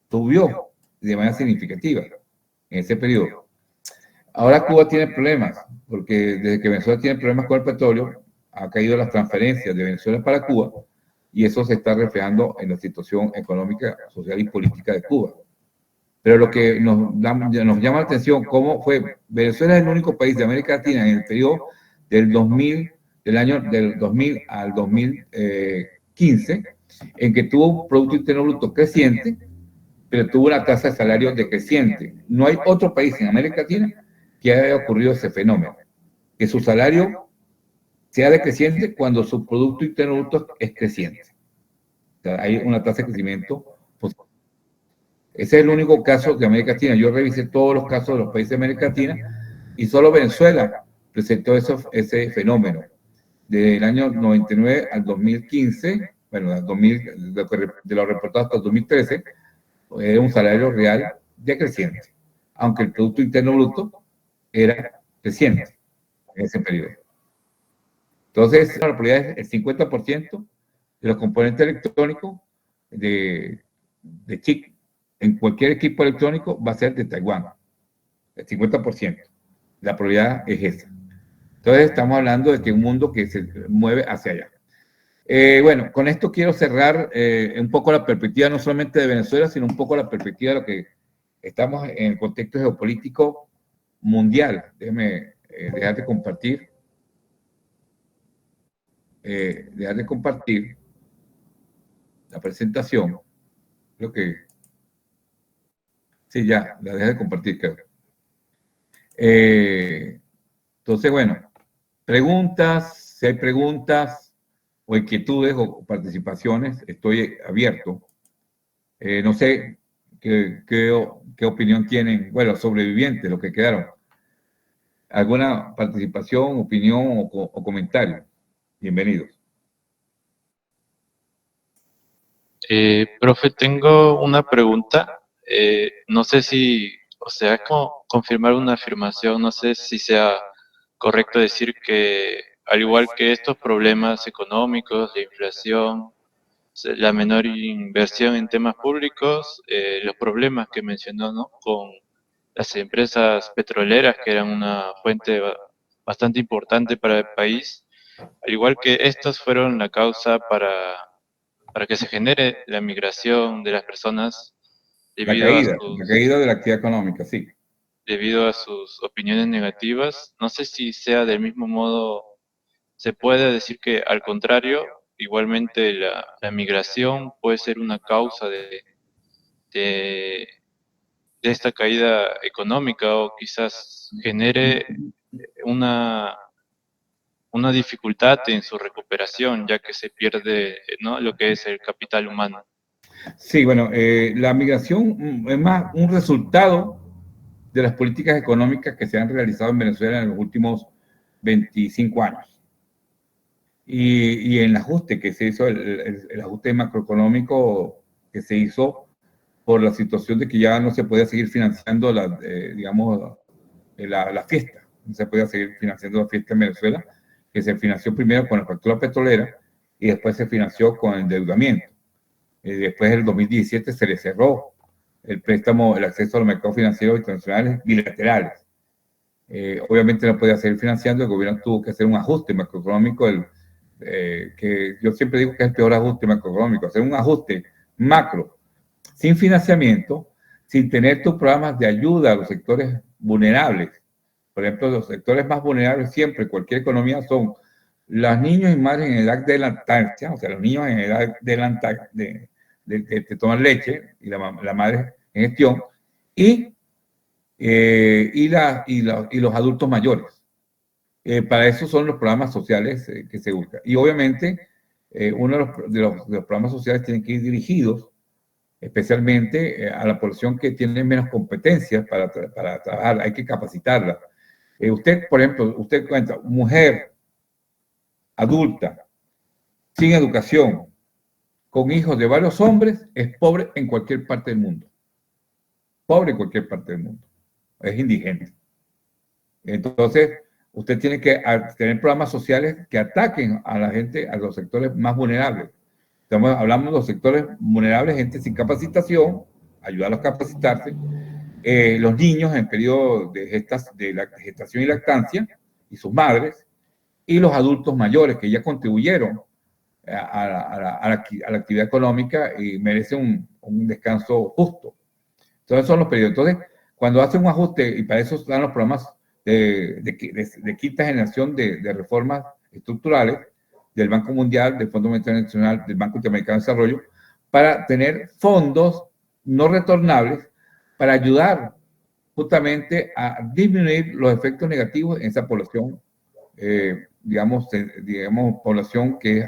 subió de manera significativa en ese periodo. Ahora Cuba tiene problemas, porque desde que Venezuela tiene problemas con el petróleo, ha caído las transferencias de Venezuela para Cuba, y eso se está reflejando en la situación económica, social y política de Cuba. Pero lo que nos llama la atención, cómo fue, Venezuela es el único país de América Latina en el periodo del 2000 al 2015, en que tuvo un Producto Interno Bruto creciente, pero tuvo una tasa de salario decreciente. No hay otro país en América Latina que haya ocurrido ese fenómeno, que su salario sea decreciente cuando su Producto Interno Bruto es creciente. O sea, hay una tasa de crecimiento positiva. Ese es el único caso de América Latina. Yo revisé todos los casos de los países de América Latina y solo Venezuela presentó ese fenómeno. Del año 99 al 2015, bueno, de lo reportado hasta el 2013, era un salario real decreciente, aunque el Producto Interno Bruto era creciente en ese periodo. Entonces, la probabilidad es el 50% de los componentes electrónicos de chip en cualquier equipo electrónico va a ser de Taiwán, el 50%. La probabilidad es esa. Entonces, estamos hablando de que un mundo que se mueve hacia allá. Bueno, con esto quiero cerrar un poco la perspectiva no solamente de Venezuela, sino un poco la perspectiva de lo que estamos en el contexto geopolítico mundial. Déjeme dejar de compartir. Dejar de compartir la presentación. Creo que... Sí, ya, la dejé de compartir, creo. Entonces, bueno, preguntas, si hay preguntas o inquietudes o participaciones, estoy abierto. No sé qué opinión tienen, bueno, los sobrevivientes, los que quedaron. ¿Alguna participación, opinión o comentario? Bienvenidos. Profe, tengo una pregunta. No sé si, o sea, es como confirmar una afirmación, no sé si sea correcto decir que al igual que estos problemas económicos, la inflación, la menor inversión en temas públicos, los problemas que mencionó, ¿no? Con las empresas petroleras, que eran una fuente bastante importante para el país, al igual que estas fueron la causa para que se genere la migración de las personas debido a La caída de la actividad económica, sí. debido a sus opiniones negativas. No sé si sea del mismo modo, se puede decir que al contrario, igualmente la migración puede ser una causa de, de esta caída económica o quizás genere una, una dificultad en su recuperación, ya que se pierde, ¿no?, lo que es el capital humano. Sí, bueno, la migración es más un resultado de las políticas económicas que se han realizado en Venezuela en los últimos 25 años. Y en el ajuste que se hizo, el ajuste macroeconómico que se hizo por la situación de que ya no se podía seguir financiando digamos, la fiesta. No se podía seguir financiando la fiesta en Venezuela, que se financió primero con la factura petrolera y después se financió con el endeudamiento. Después del 2017 se le cerró el préstamo, el acceso a los mercados financieros internacionales bilaterales. Obviamente no podía seguir financiando, el gobierno tuvo que hacer un ajuste macroeconómico, que yo siempre digo que es el peor ajuste macroeconómico, hacer un ajuste macro, sin financiamiento, sin tener tus programas de ayuda a los sectores vulnerables. Por ejemplo, los sectores más vulnerables siempre, cualquier economía, son los niños y madres en edad de lactancia, o sea, los niños en edad de tomar leche y la madre en gestión, y los adultos mayores. Para eso son los programas sociales que se buscan. Y obviamente, uno de los programas sociales tiene que ir dirigidos especialmente a la población que tiene menos competencias para trabajar. Hay que capacitarla. Usted, por ejemplo, usted cuenta, mujer adulta, sin educación, con hijos de varios hombres, es pobre en cualquier parte del mundo. Pobre en cualquier parte del mundo. Es indigente. Entonces, usted tiene que tener programas sociales que ataquen a la gente, a los sectores más vulnerables. Hablamos de los sectores vulnerables, gente sin capacitación, ayudarlos a capacitarse, los niños en periodo de gestación y lactancia, y sus madres, y los adultos mayores que ya contribuyeron a la actividad económica y merecen un descanso justo. Entonces son los periodos. Entonces, cuando hacen un ajuste, y para eso están los programas de quinta generación de reformas estructurales del Banco Mundial, del Fondo Monetario Internacional, del Banco Interamericano de Desarrollo, para tener fondos no retornables para ayudar justamente a disminuir los efectos negativos en esa población, digamos, población que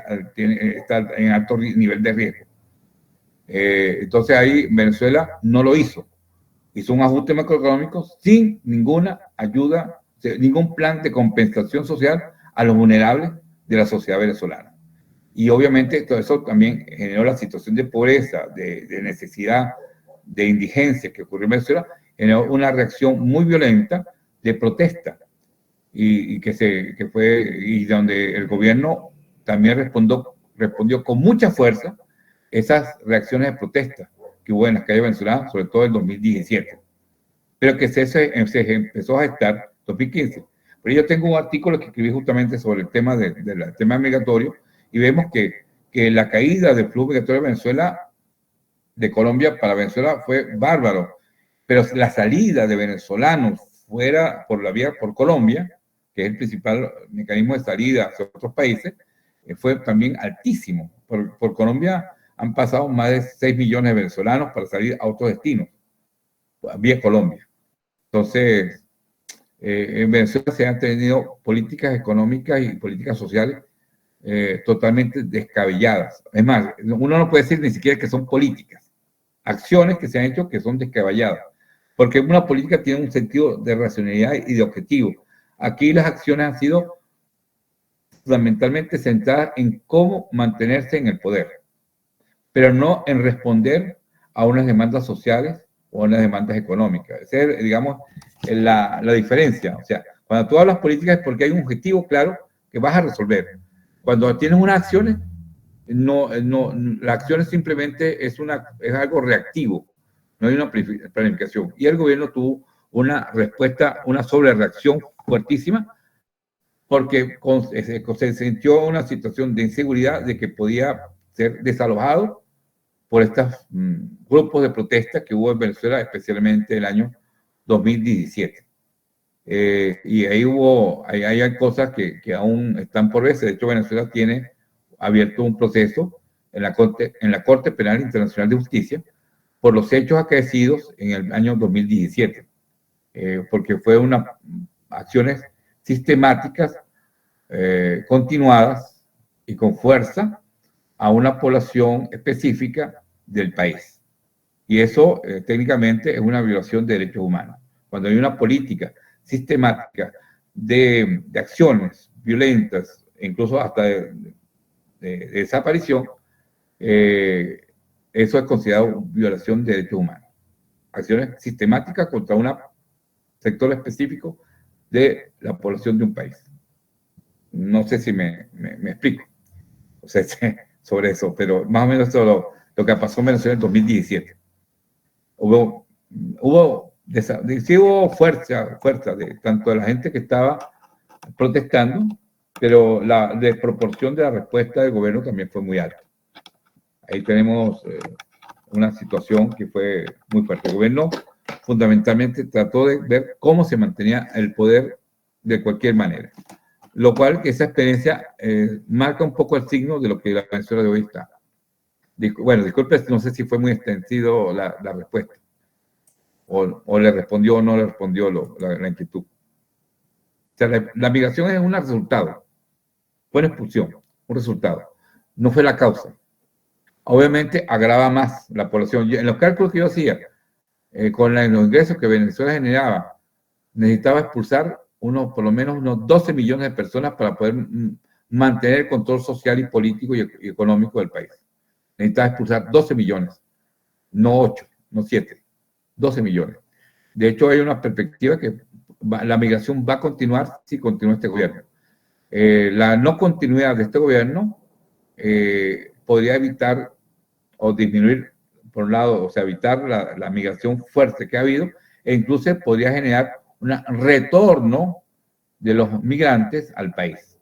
está en alto nivel de riesgo. Entonces ahí Venezuela no lo hizo. Hizo un ajuste macroeconómico sin ninguna ayuda, ningún plan de compensación social a los vulnerables de la sociedad venezolana. Y obviamente todo eso también generó la situación de pobreza, de necesidad, de indigencia que ocurrió en Venezuela, generó una reacción muy violenta de protesta y donde el gobierno también respondió con mucha fuerza esas reacciones de protesta que hubo en las calles venezolanas, sobre todo en 2017, pero que se empezó a gestar en 2015. Pero yo tengo un artículo que escribí justamente sobre el tema del tema migratorio, y vemos que la caída del flujo migratorio de Venezuela, de Colombia para Venezuela, fue bárbaro, pero la salida de venezolanos fuera por Colombia, que es el principal mecanismo de salida hacia otros países, fue también altísimo. Por Colombia han pasado más de 6 millones de venezolanos para salir a otros destinos, vía Colombia. Entonces, en Venezuela se han tenido políticas económicas y políticas sociales totalmente descabelladas. Es más, uno no puede decir ni siquiera que son políticas, acciones que se han hecho que son descabelladas, porque una política tiene un sentido de racionalidad y de objetivo. Aquí las acciones han sido fundamentalmente centradas en cómo mantenerse en el poder, pero no en responder a unas demandas sociales o a unas demandas económicas. Esa es, digamos, la diferencia. O sea, cuando tú hablas política es porque hay un objetivo claro que vas a resolver. Cuando tienes unas acciones, la acción simplemente es algo reactivo, no hay una planificación. Y el gobierno tuvo una respuesta, una sobrereacción fuertísima, porque se sintió una situación de inseguridad de que podía ser desalojado por estos grupos de protesta que hubo en Venezuela, especialmente el año 2017. Y ahí hay cosas que aún están por verse. De hecho, Venezuela tiene abierto un proceso en la Corte Penal Internacional de Justicia por los hechos acaecidos en el año 2017, porque fue unas acciones sistemáticas, continuadas y con fuerza a una población específica del país. Y eso técnicamente es una violación de derechos humanos. Cuando hay una política sistemática de acciones violentas, incluso hasta de desaparición, eso es considerado violación de derechos humanos. Acciones sistemáticas contra un sector específico de la población de un país. No sé si me explico, o sea, sobre eso, pero más o menos eso lo que pasó en Venezuela en 2017. Sí hubo fuerza de tanto de la gente que estaba protestando, pero la desproporción de la respuesta del gobierno también fue muy alta. Ahí tenemos una situación que fue muy fuerte. El gobierno fundamentalmente trató de ver cómo se mantenía el poder de cualquier manera, lo cual que esa experiencia marca un poco el signo de lo que la Venezuela de hoy está. Bueno, disculpe, no sé si fue muy extensido la respuesta, o le respondió o no le respondió la inquietud. O sea, la migración es un resultado, fue una expulsión, un resultado, no fue la causa. Obviamente agrava más la población. En los cálculos que yo hacía, con los ingresos que Venezuela generaba, necesitaba expulsar por lo menos unos 12 millones de personas para poder mantener el control social y político y económico del país. Necesitaba expulsar 12 millones, no 8, no 7, 12 millones. De hecho, hay una perspectiva que la migración va a continuar si continúa este gobierno. La no continuidad de este gobierno podría evitar o disminuir, por un lado, o sea, evitar la migración fuerte que ha habido, e incluso podría generar un retorno de los migrantes al país,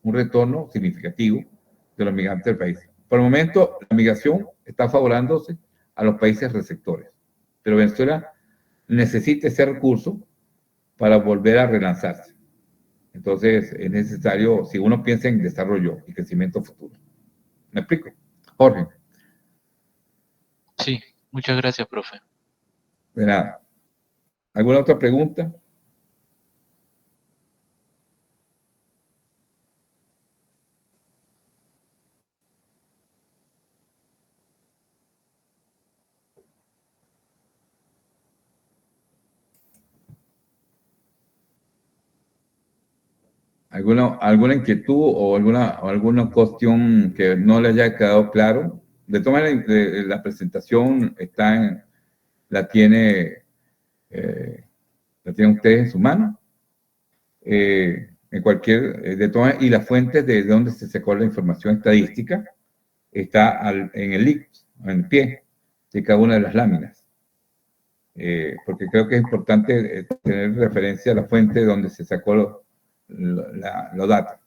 un retorno significativo de los migrantes al país. Por el momento, la migración está favorándose a los países receptores, pero Venezuela necesita ese recurso para volver a relanzarse. Entonces, es necesario, si uno piensa en desarrollo y crecimiento futuro. ¿Me explico? Jorge. Sí, muchas gracias, profe. De nada. ¿Alguna otra pregunta? ¿Alguna inquietud o alguna cuestión que no le haya quedado claro? De todas maneras, la presentación la tiene usted en su mano. Y las fuentes de donde se sacó la información estadística está en el link, en pie de cada una de las láminas. Porque creo que es importante tener referencia a la fuente de donde se sacó los datos.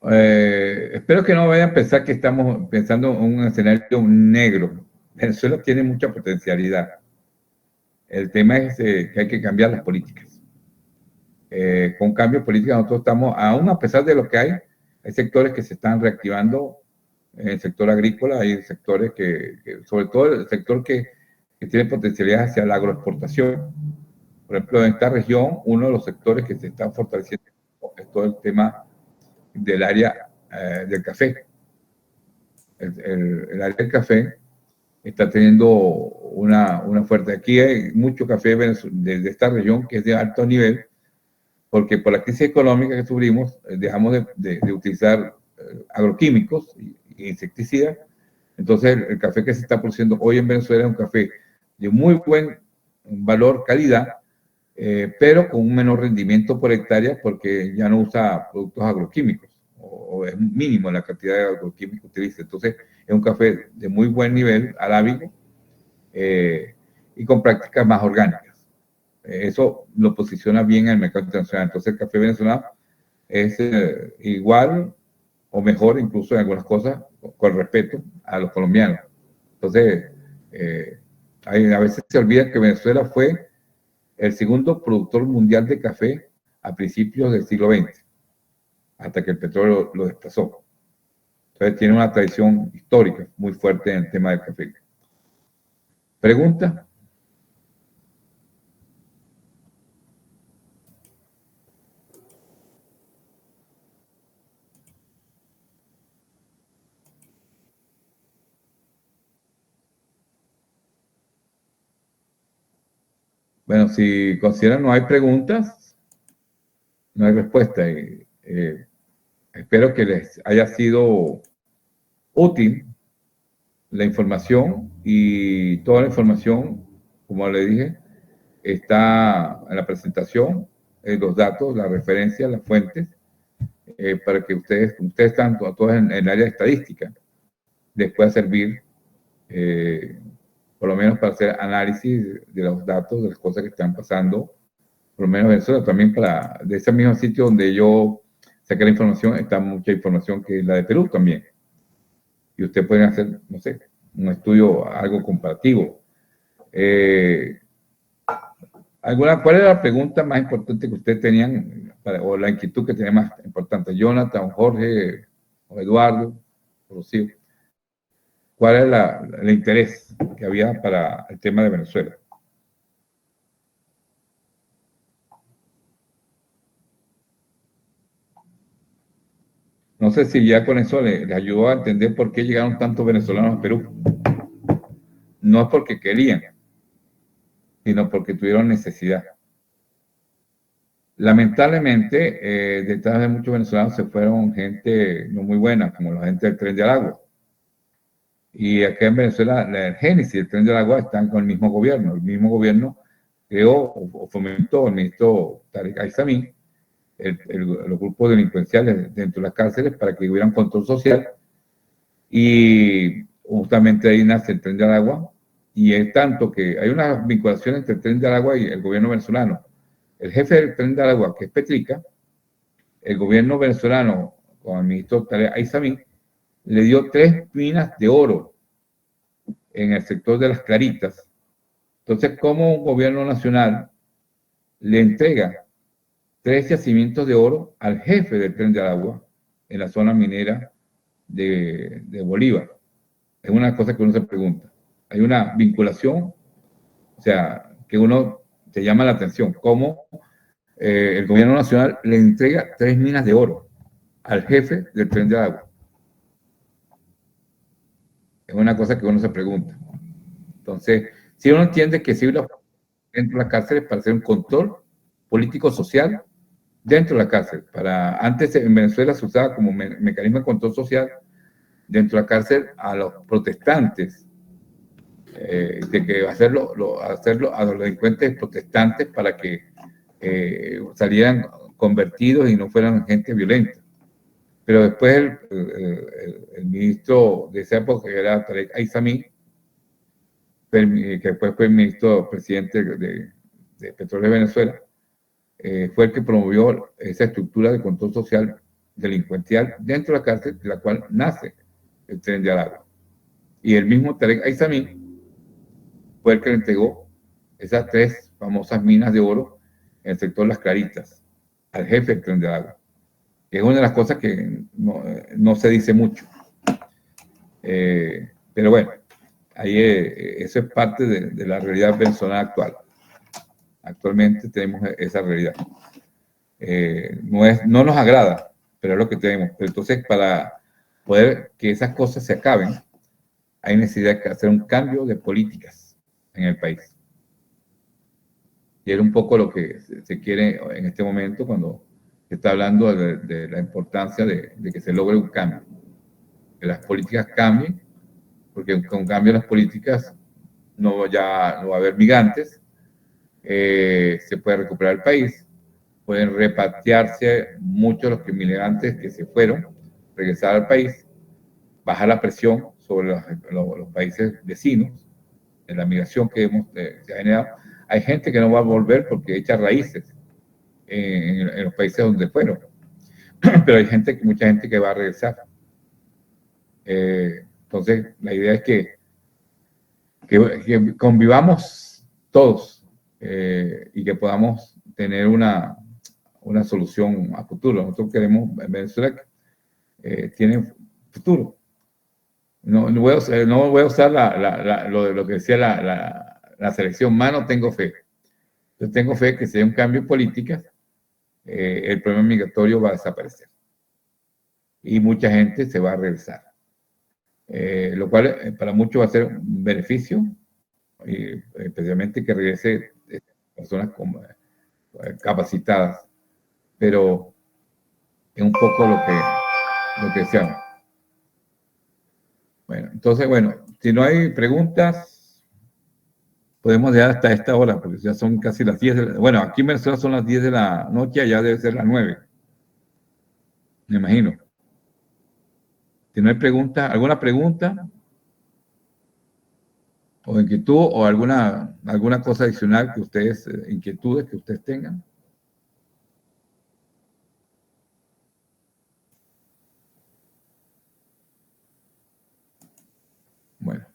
Espero que no vayan a pensar que estamos pensando en un escenario negro. Venezuela tiene mucha potencialidad. El tema es que hay que cambiar las políticas. Con cambio de política nosotros estamos, aún a pesar de lo que hay sectores que se están reactivando en el sector agrícola, hay sectores sobre todo el sector que tiene potencialidad hacia la agroexportación. Por ejemplo, en esta región, uno de los sectores que se está fortaleciendo es todo el tema del área del café. El área del café está teniendo una fuerte. Aquí hay mucho café de esta región que es de alto nivel, porque por la crisis económica que sufrimos, dejamos de utilizar agroquímicos e insecticidas. Entonces, el café que se está produciendo hoy en Venezuela es un café de muy buen valor, calidad, pero con un menor rendimiento por hectárea porque ya no usa productos agroquímicos o es mínimo la cantidad de agroquímicos que utiliza. Entonces, es un café de muy buen nivel arábigo y con prácticas más orgánicas. Eso lo posiciona bien en el mercado internacional. Entonces, el café venezolano es igual o mejor incluso en algunas cosas con respeto a los colombianos. Entonces, a veces se olvida que Venezuela fue el segundo productor mundial de café a principios del siglo XX, hasta que el petróleo lo desplazó. Entonces tiene una tradición histórica muy fuerte en el tema del café. ¿Pregunta? Bueno, si consideran no hay preguntas, no hay respuesta. Espero que les haya sido útil la información y toda la información, como le dije, está en la presentación, los datos, las referencias, las fuentes, para que ustedes están todos en el área de estadística, les pueda servir, por lo menos para hacer análisis de los datos, de las cosas que están pasando, por lo menos en Venezuela, también de ese mismo sitio donde yo saqué la información, está mucha información que es la de Perú también. Y ustedes pueden hacer, no sé, un estudio, algo comparativo. ¿Cuál era la pregunta más importante que ustedes tenían, o la inquietud que tenía más importante? Jonathan, Jorge, o Eduardo, o Rocío. ¿Cuál era el interés que había para el tema de Venezuela? No sé si ya con eso les ayudó a entender por qué llegaron tantos venezolanos a Perú. No es porque querían, sino porque tuvieron necesidad. Lamentablemente, detrás de muchos venezolanos se fueron gente no muy buena, como la gente del Tren de Aragua. Y acá en Venezuela, el génesis del Tren de Aragua está con el mismo gobierno. El mismo gobierno creó o fomentó el ministro Tarek Aizami los grupos delincuenciales dentro de las cárceles para que hubiera un control social. Y justamente ahí nace el Tren de Aragua. Y es tanto que hay una vinculación entre el Tren de Aragua y el gobierno venezolano. El jefe del Tren de Aragua, que es Petrica, el gobierno venezolano, con el ministro Tarek Aizami, le dio 3 minas de oro en el sector de las Claritas. Entonces, ¿cómo un gobierno nacional le entrega 3 yacimientos de oro al jefe del Tren de Aragua en la zona minera de Bolívar? Es una cosa que uno se pregunta. Hay una vinculación, o sea, que uno se llama la atención. ¿Cómo el gobierno nacional le entrega 3 minas de oro al jefe del Tren de Aragua? Es una cosa que uno se pregunta. Entonces, si uno entiende que si uno dentro de las cárceles para hacer un control político-social dentro de la cárcel. Antes en Venezuela se usaba como mecanismo de control social dentro de la cárcel a los protestantes, de que hacerlo a los delincuentes protestantes para que salieran convertidos y no fueran gente violenta. Pero después el ministro de esa época, que era Tarek Aizami, que después fue el ministro presidente de Petróleo de Venezuela, fue el que promovió esa estructura de control social delincuencial dentro de la cárcel, de la cual nace el Tren de Aragua. Y el mismo Tarek Aizami fue el que le entregó esas 3 famosas minas de oro en el sector Las Claritas al jefe del Tren de Aragua. Es una de las cosas que no se dice mucho. Pero bueno, ahí eso es parte de la realidad venezolana actual. Actualmente tenemos esa realidad. No nos agrada, pero es lo que tenemos. Pero entonces, para poder que esas cosas se acaben, hay necesidad de hacer un cambio de políticas en el país. Y era un poco lo que se quiere en este momento cuando se está hablando de la importancia de que se logre un cambio, que las políticas cambien, porque con cambio de las políticas ya no va a haber migrantes, se puede recuperar el país, pueden repatriarse muchos de los migrantes que se fueron, regresar al país, bajar la presión sobre los países vecinos, en la migración que se ha generado. Hay gente que no va a volver porque echa raíces en los países donde fueron, pero hay mucha gente que va a regresar. Entonces, la idea es que convivamos todos y que podamos tener una solución a futuro. Nosotros queremos, Venezuela tiene futuro. No voy a usar lo que decía la selección, no tengo fe. Yo tengo fe que si hay un cambio de políticas, el problema migratorio va a desaparecer. Y mucha gente se va a regresar. Lo cual para muchos va a ser un beneficio, y especialmente que regrese personas capacitadas. Pero es un poco lo que deseamos. Bueno, entonces, si no hay preguntas, podemos dejar hasta esta hora, porque ya son casi las 10 bueno, aquí en Venezuela son las 10 de la noche, allá debe ser las 9. Me imagino. Si no hay preguntas, ¿alguna pregunta? ¿O inquietud? ¿O alguna cosa adicional que ustedes, inquietudes que ustedes tengan? Bueno.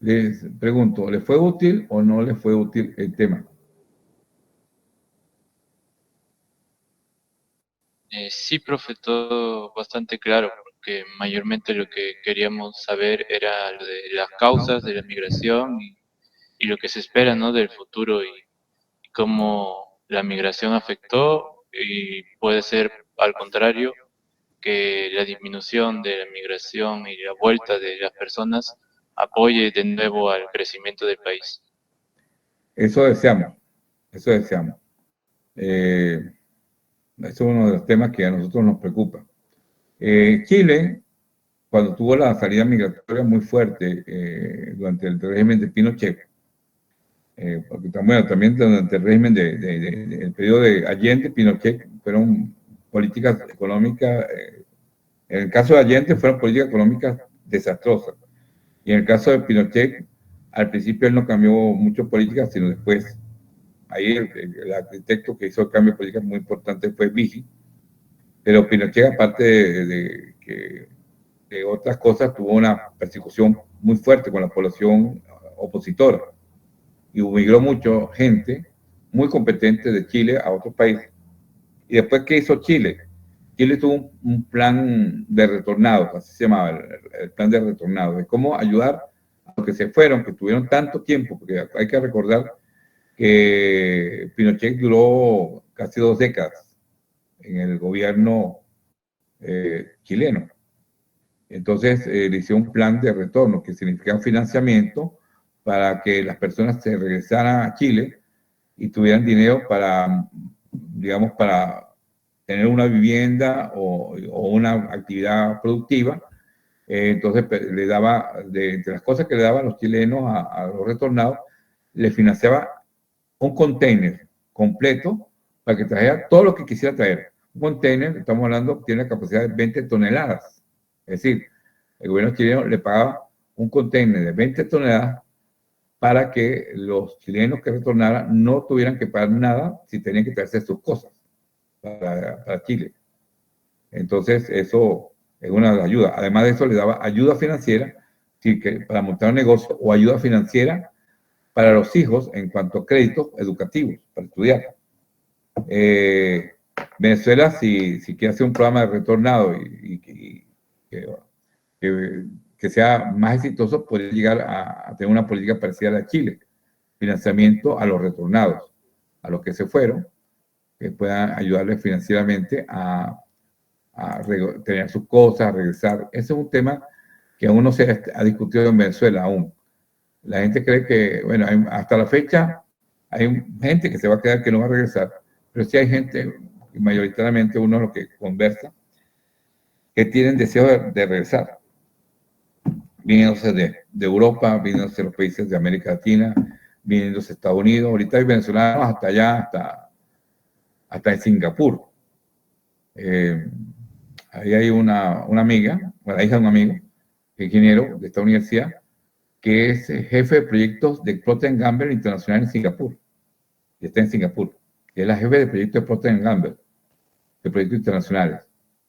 Les pregunto, ¿le fue útil o no le fue útil el tema? Sí, profe, todo bastante claro, porque mayormente lo que queríamos saber era lo de las causas de la migración y lo que se espera, ¿no?, del futuro y cómo la migración afectó y puede ser al contrario, que la disminución de la migración y la vuelta de las personas apoye de nuevo al crecimiento del país. Eso deseamos, eso deseamos. Eso es uno de los temas que a nosotros nos preocupa. Chile, cuando tuvo la salida migratoria muy fuerte durante el régimen de Pinochet, porque también durante el régimen del periodo de Allende, Pinochet, fueron políticas económicas, en el caso de Allende fueron políticas económicas desastrosas, y en el caso de Pinochet, al principio él no cambió mucho políticas, sino después. Ahí el arquitecto que hizo el cambio de política muy importante fue Vigil, pero Pinochet, aparte de otras cosas, tuvo una persecución muy fuerte con la población opositora y migró mucha gente muy competente de Chile a otros países. Y después, ¿qué hizo Chile? Chile tuvo un plan de retornados, así se llamaba, el plan de retornados, de cómo ayudar a los que se fueron, que tuvieron tanto tiempo, porque hay que recordar que Pinochet duró casi 2 décadas en el gobierno chileno. Entonces le hizo un plan de retorno que significaba un financiamiento para que las personas se regresaran a Chile y tuvieran dinero para, digamos, para tener una vivienda o una actividad productiva. Entonces le daba, entre las cosas que le daban los chilenos a los retornados, le financiaba un container completo para que trajera todo lo que quisiera traer. Un container, estamos hablando, tiene la capacidad de 20 toneladas. Es decir, el gobierno chileno le pagaba un container de 20 toneladas para que los chilenos que retornaran no tuvieran que pagar nada si tenían que traerse sus cosas para Chile. Entonces, eso es una de las ayudas. Además de eso, le daba ayuda financiera para montar un negocio o ayuda financiera para los hijos en cuanto a créditos educativos para estudiar. Venezuela, si quiere hacer un programa de retornado que sea más exitoso, podría llegar a tener una política parecida a la de Chile, financiamiento a los retornados, a los que se fueron, que puedan ayudarles financieramente tener sus cosas, a regresar. Ese es un tema que aún no se ha discutido en Venezuela aún. La gente cree que, bueno, hasta la fecha hay gente que se va a quedar que no va a regresar, pero sí hay gente, mayoritariamente uno lo que conversa, que tienen deseo de regresar, viniéndose de Europa, viniéndose de los países de América Latina, viniéndose de Estados Unidos. Ahorita hay venezolanos hasta allá, hasta en Singapur. Ahí hay una amiga, la hija de un amigo, ingeniero de esta universidad, que es jefe de proyectos de Procter & Gamble Internacional en Singapur. Y está en Singapur. Y es la jefe de proyectos de Procter & Gamble, de proyectos internacionales.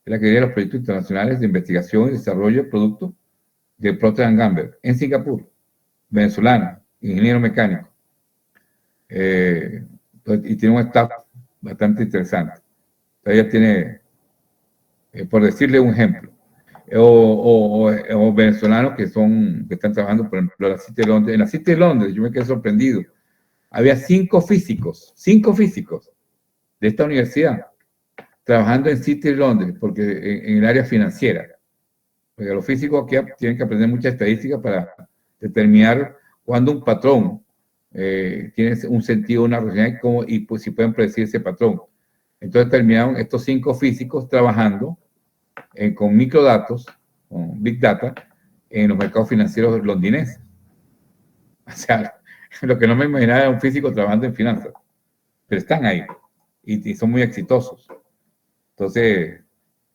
Es la que dirige los proyectos internacionales de investigación y desarrollo de productos de Procter & Gamble en Singapur. Venezolana, ingeniero mecánico. Y tiene un staff bastante interesante. Entonces ella tiene, por decirle un ejemplo, o venezolanos que están trabajando, por ejemplo, en la City de Londres. En la City de Londres, yo me quedé sorprendido. Había 5 físicos de esta universidad trabajando en City de Londres, porque en el área financiera. Porque los físicos aquí tienen que aprender mucha estadística para determinar cuándo un patrón tiene un sentido, una relación, y pues si pueden predecir ese patrón. Entonces terminaron estos 5 físicos trabajando con microdatos, con Big Data, en los mercados financieros londinenses. O sea, lo que no me imaginaba era un físico trabajando en finanzas, pero están ahí y son muy exitosos. Entonces,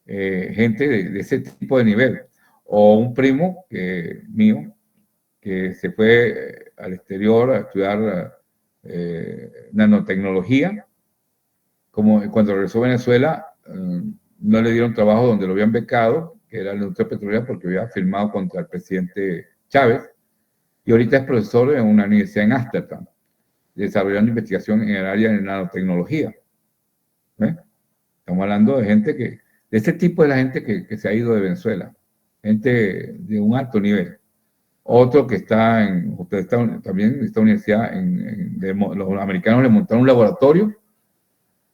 gente de ese tipo de nivel. O un primo mío que se fue al exterior a estudiar nanotecnología. Como cuando regresó a Venezuela, no le dieron trabajo donde lo habían becado, que era la industria petrolera, porque había firmado contra el presidente Chávez. Y ahorita es profesor en una universidad en Ámsterdam, desarrollando investigación en el área de nanotecnología. ¿Ves? Estamos hablando de gente de ese tipo de la gente que se ha ido de Venezuela, gente de un alto nivel. Otro que está también en esta universidad, los americanos le montaron un laboratorio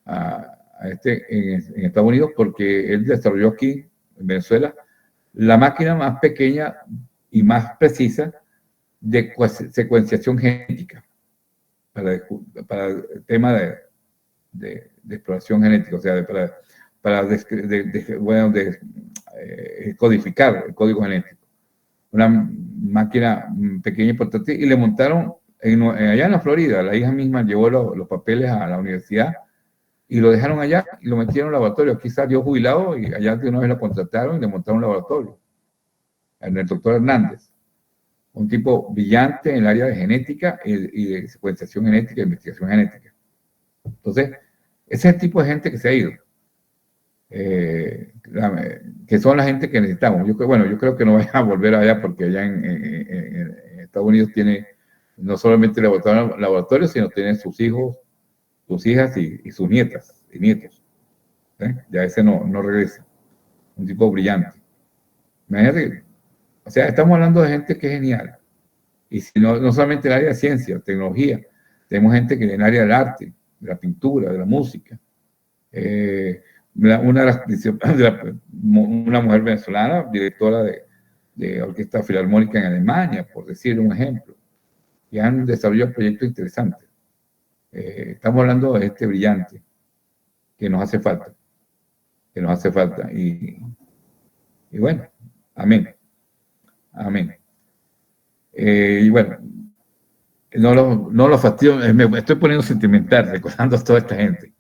en Estados Unidos porque él desarrolló aquí, en Venezuela, la máquina más pequeña y más precisa de secuenciación genética para el tema de exploración genética, o sea, para codificar el código genético. Una máquina pequeña y importante, y le montaron allá en la Florida. La hija misma llevó los papeles a la universidad y lo dejaron allá y lo metieron en un laboratorio. Aquí salió jubilado y allá de una vez lo contrataron y le montaron un laboratorio. En el doctor Hernández, un tipo brillante en el área de genética y de secuenciación genética e investigación genética. Entonces, ese es el tipo de gente que se ha ido, que son la gente que necesitamos. Yo creo que no vayan a volver allá porque allá en Estados Unidos tiene no solamente laboratorios, sino tiene sus hijos, sus hijas y sus nietas y nietos. Ya ese no regresa. Un tipo brillante. Imagínate, o sea, estamos hablando de gente que es genial. Y si no solamente en el área de ciencia, tecnología, tenemos gente que en el área del arte, de la pintura, de la música. Una mujer venezolana, directora de Orquesta Filarmónica en Alemania, por decir un ejemplo, que han desarrollado proyectos interesantes. Estamos hablando de gente brillante que nos hace falta, y bueno, amén. Y bueno, no lo fastidio, me estoy poniendo sentimental recordando a toda esta gente.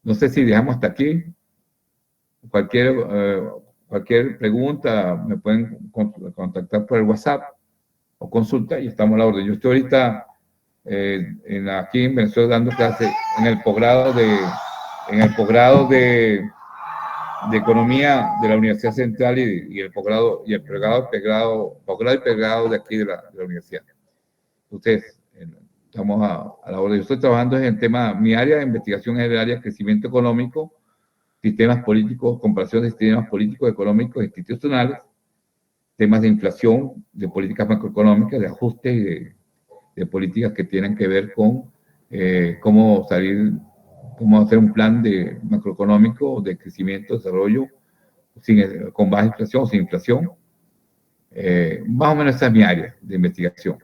No sé si dejamos hasta aquí. Cualquier pregunta me pueden contactar por el WhatsApp o consulta y estamos a la orden. Yo estoy ahorita aquí en Venezuela dando clases en el posgrado de Economía de la Universidad Central y el posgrado y posgrado y pregrado de aquí de la universidad. Ustedes, estamos a la orden. Yo estoy trabajando en el tema, mi área de investigación es el área de crecimiento económico, sistemas políticos, comparación de sistemas políticos, económicos e institucionales, temas de inflación, de políticas macroeconómicas, de ajustes y de políticas que tienen que ver con cómo salir, cómo hacer un plan de macroeconómico de crecimiento, desarrollo, con baja inflación o sin inflación. Más o menos esa es mi área de investigación.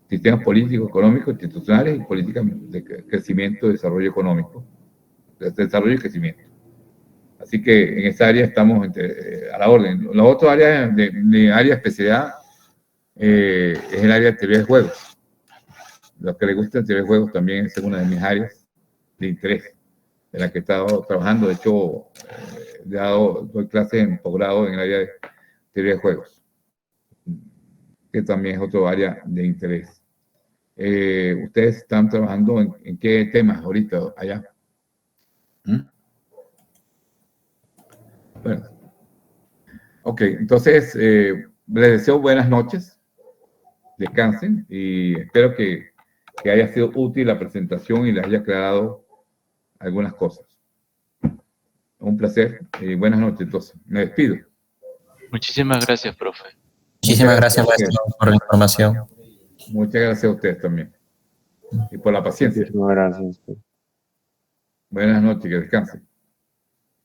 Sistemas políticos, económicos, institucionales y políticas de crecimiento, desarrollo económico, de desarrollo y crecimiento. Así que en esa área estamos a la orden. La otra área de área de especialidad es el área de teoría de juegos. Los que les gusta la teoría de juegos también es una de mis áreas de interés, en la que he estado trabajando. De hecho, doy clases en posgrado en el área de teoría de juegos, que también es otro área de interés. ¿Ustedes están trabajando en qué temas ahorita allá? Bueno, ok, entonces les deseo buenas noches, descansen y espero que haya sido útil la presentación y les haya aclarado algunas cosas. Un placer y buenas noches. Entonces, me despido. Muchísimas gracias, profe. Muchísimas gracias, maestro, por la información. Muchas gracias a ustedes también y por la paciencia. Muchísimas gracias. Buenas noches, que descansen.